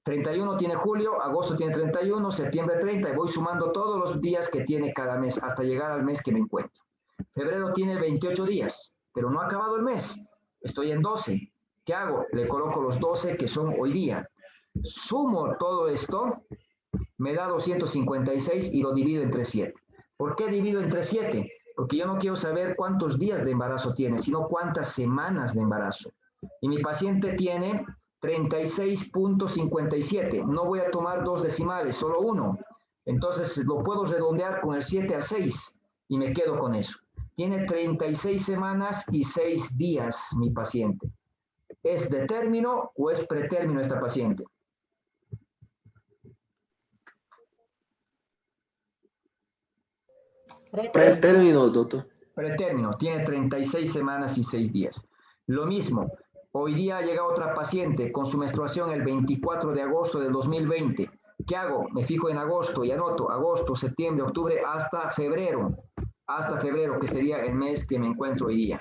31 tiene julio, agosto tiene 31, septiembre 30, y voy sumando todos los días que tiene cada mes hasta llegar al mes que me encuentro. Febrero tiene 28 días, pero no ha acabado el mes. Estoy en 12. ¿Qué hago? Le coloco los 12 que son hoy día. Sumo todo esto, me da 256 y lo divido entre 7. ¿Por qué divido entre 7? Porque yo no quiero saber cuántos días de embarazo tiene, sino cuántas semanas de embarazo. Y mi paciente tiene 36.57. No voy a tomar 2 decimales, solo 1. Entonces lo puedo redondear con el 7 al 6 y me quedo con eso. Tiene 36 semanas y 6 días mi paciente. ¿Es de término o es pretérmino esta paciente? Pretérmino, doctor. Pretérmino, tiene 36 semanas y 6 días. Lo mismo, hoy día llega otra paciente con su menstruación el 24 de agosto del 2020. ¿Qué hago? Me fijo en agosto y anoto agosto, septiembre, octubre, hasta febrero, que sería el mes que me encuentro hoy día.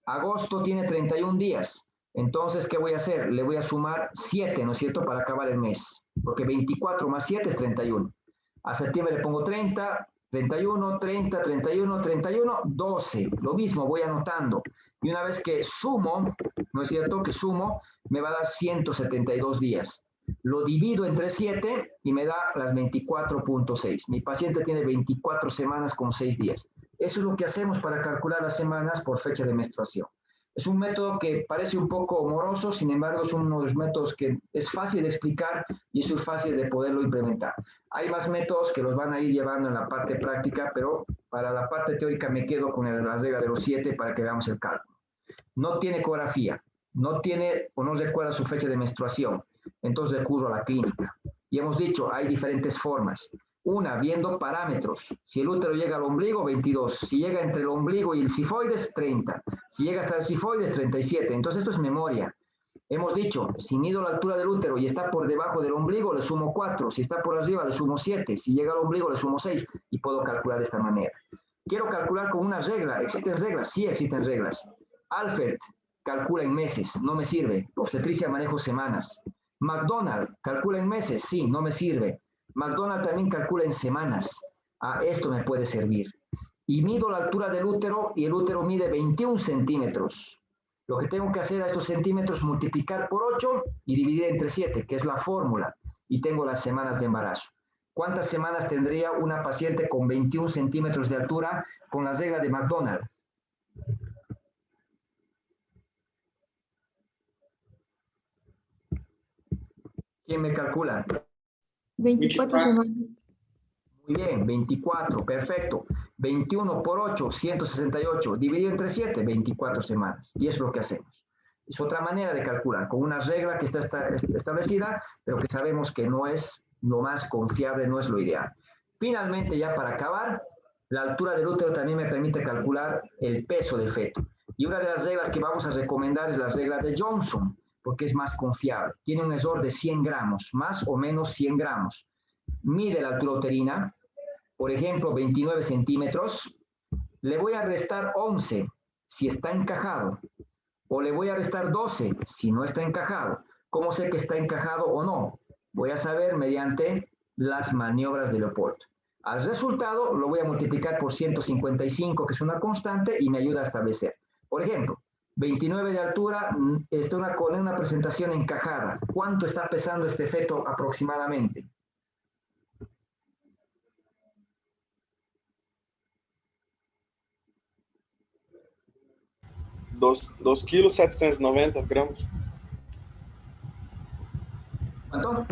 Agosto tiene 31 días. Entonces, ¿qué voy a hacer? Le voy a sumar 7, ¿no es cierto?, para acabar el mes. Porque 24 más 7 es 31. A septiembre le pongo 30, 31, 30, 31, 31, 12. Lo mismo, voy anotando. Y una vez que sumo, ¿no es cierto?, que sumo, me va a dar 172 días. Lo divido entre 7 y me da las 24.6. Mi paciente tiene 24 semanas con 6 días. Eso es lo que hacemos para calcular las semanas por fecha de menstruación. Es un método que parece un poco moroso, sin embargo es uno de los métodos que es fácil de explicar y es muy fácil de poderlo implementar. Hay más métodos que los van a ir llevando en la parte práctica, pero para la parte teórica me quedo con la regla de los 7 para que veamos el cálculo. No tiene ecografía, no tiene o no recuerda su fecha de menstruación, entonces recurro a la clínica. Y hemos dicho, hay diferentes formas. Una, viendo parámetros. Si el útero llega al ombligo, 22. Si llega entre el ombligo y el cifoides, 30. Si llega hasta el cifoides, 37. Entonces esto es memoria. Hemos dicho, si mido la altura del útero y está por debajo del ombligo, le sumo 4. Si está por arriba, le sumo 7. Si llega al ombligo, le sumo 6. Y puedo calcular de esta manera. Quiero calcular con una regla. ¿Existen reglas? Sí existen reglas. Alfred calcula en meses. No me sirve. Obstetricia manejo semanas. McDonald calcula en meses. Sí, no me sirve. McDonald también calcula en semanas. Esto me puede servir. Y mido la altura del útero y el útero mide 21 centímetros. Lo que tengo que hacer a estos centímetros es multiplicar por 8 y dividir entre 7, que es la fórmula. Y tengo las semanas de embarazo. ¿Cuántas semanas tendría una paciente con 21 centímetros de altura con la regla de McDonald? ¿Quién me calcula? 24 semanas. Muy bien, 24, perfecto. 21 por 8, 168. Dividido entre 7, 24 semanas. Y eso es lo que hacemos. Es otra manera de calcular, con una regla que está establecida, pero que sabemos que no es lo más confiable, no es lo ideal. Finalmente, ya para acabar, la altura del útero también me permite calcular el peso del feto. Y una de las reglas que vamos a recomendar es la regla de Johnson, porque es más confiable. Tiene un error de 100 gramos, más o menos 100 gramos. Mide la altura uterina, por ejemplo, 29 centímetros. Le voy a restar 11 si está encajado, o le voy a restar 12 si no está encajado. ¿Cómo sé que está encajado o no? Voy a saber mediante las maniobras de Leopold. Al resultado lo voy a multiplicar por 155, que es una constante, y me ayuda a establecer. Por ejemplo, 29 de altura, está con una presentación encajada. ¿Cuánto está pesando este feto aproximadamente? Dos kilos 790 gramos. ¿Cuánto?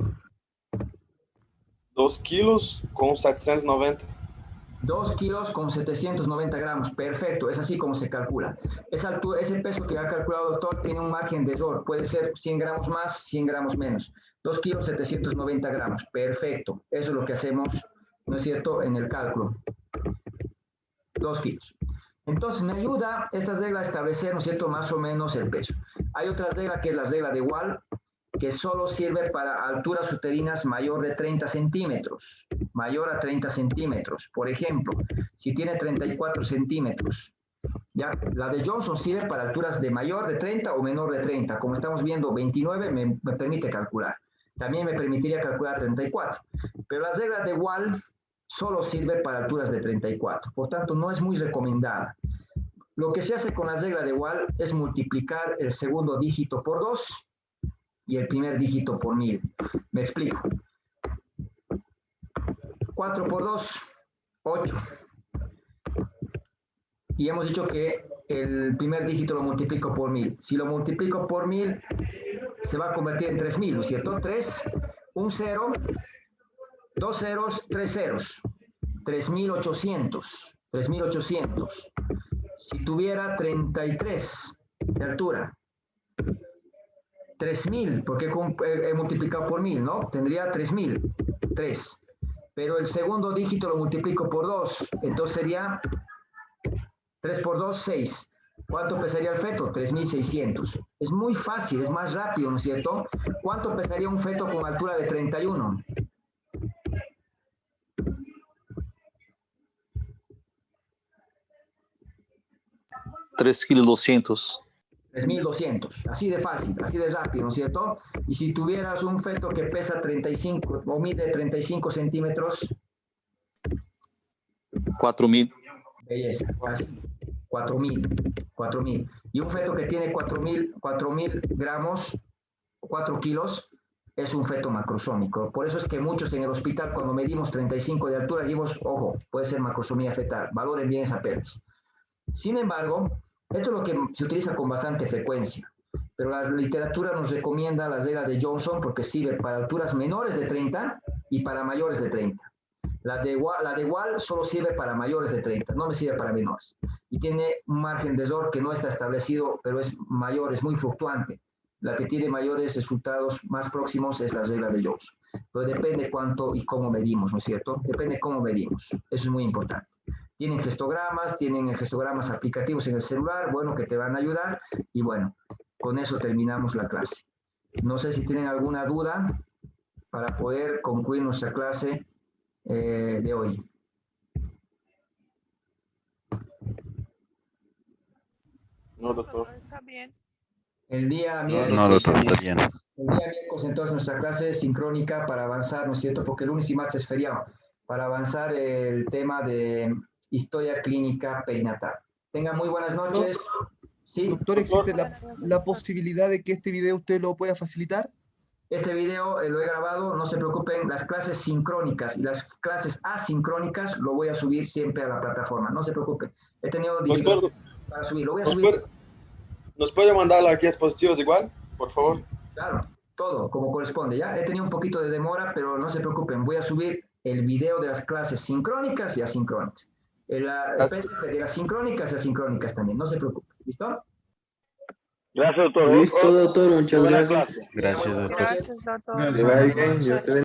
2 kilos con 790. 2 kilos con 790 gramos, perfecto, es así como se calcula. Ese peso que ha calculado el doctor tiene un margen de error, puede ser 100 gramos más, 100 gramos menos. 2 kilos 790 gramos, perfecto, eso es lo que hacemos, ¿no es cierto?, en el cálculo. 2 kilos. Entonces me ayuda esta regla a establecer, ¿no es cierto?, más o menos el peso. Hay otra regla que es la regla de Wall, que solo sirve para alturas uterinas mayor de 30 centímetros, mayor a 30 centímetros. Por ejemplo, si tiene 34 centímetros, ¿ya? La de Johnson sirve para alturas de mayor de 30 o menor de 30. Como estamos viendo, 29 me permite calcular. También me permitiría calcular 34. Pero la regla de Wall solo sirve para alturas de 34. Por tanto, no es muy recomendada. Lo que se hace con la regla de Wall es multiplicar el segundo dígito por 2 y el primer dígito por 1000. Me explico. 4 por 2, 8. Y hemos dicho que el primer dígito lo multiplico por 1000. Si lo multiplico por 1000, se va a convertir en 3000, ¿no es cierto? 3, un 0, 2 ceros, 3 ceros. 3800. 3800. Si tuviera 33 de altura, 3000, porque he multiplicado por 1000, ¿no? Tendría 3000, 3. Pero el segundo dígito lo multiplico por 2, entonces sería 3 por 2, 6. ¿Cuánto pesaría el feto? 3600. Es muy fácil, es más rápido, ¿no es cierto? ¿Cuánto pesaría un feto con altura de 31? $3 kilos 200. 3200, así de fácil, así de rápido, ¿no es cierto? Y si tuvieras un feto que pesa 35 o mide 35 centímetros, 4.000. belleza, así, 4000. Y un feto que tiene 4000 gramos, 4 kilos, es un feto macrosómico. Por eso es que muchos en el hospital, cuando medimos 35 de altura, decimos, ojo, puede ser macrosomía fetal, valoren bien esa pelvis. Sin embargo, Esto es lo que se utiliza con bastante frecuencia, pero la literatura nos recomienda la regla de Johnson porque sirve para alturas menores de 30 y para mayores de 30. La de Wall solo sirve para mayores de 30, no me sirve para menores. Y tiene un margen de error que no está establecido, pero es mayor, es muy fluctuante. La que tiene mayores resultados más próximos es la regla de Johnson. Pero depende cuánto y cómo medimos, ¿no es cierto? Depende cómo medimos. Eso es muy importante. Tienen gestogramas aplicativos en el celular, bueno, que te van a ayudar. Y bueno, con eso terminamos la clase. No sé si tienen alguna duda para poder concluir nuestra clase de hoy. No, doctor. Está bien. El día miércoles, No, doctor, está bien. el día miércoles entonces nuestra clase es sincrónica para avanzar, ¿no es cierto? Porque el lunes y martes es feriado, para avanzar el tema de historia clínica perinatal. Tengan muy buenas noches. Sí, Doctor, ¿existe la posibilidad de que este video usted lo pueda facilitar? este video lo he grabado, no se preocupen, las clases sincrónicas y las clases asincrónicas lo voy a subir siempre a la plataforma, no se preocupen. He tenido dificultades para subir, lo voy a subir. ¿Nos puede mandar aquí expositivos igual, por favor? Claro, todo como corresponde, ¿ya? He tenido un poquito de demora, pero no se preocupen, voy a subir el video de las clases sincrónicas y asincrónicas. El PDF de las sincrónicas y asincrónicas también, no se preocupen, ¿listo? Gracias, doctor. Listo, doctor. Muchas gracias. Gracias, doctor. Gracias, doctor. Que vaya bien. Dios te bendiga.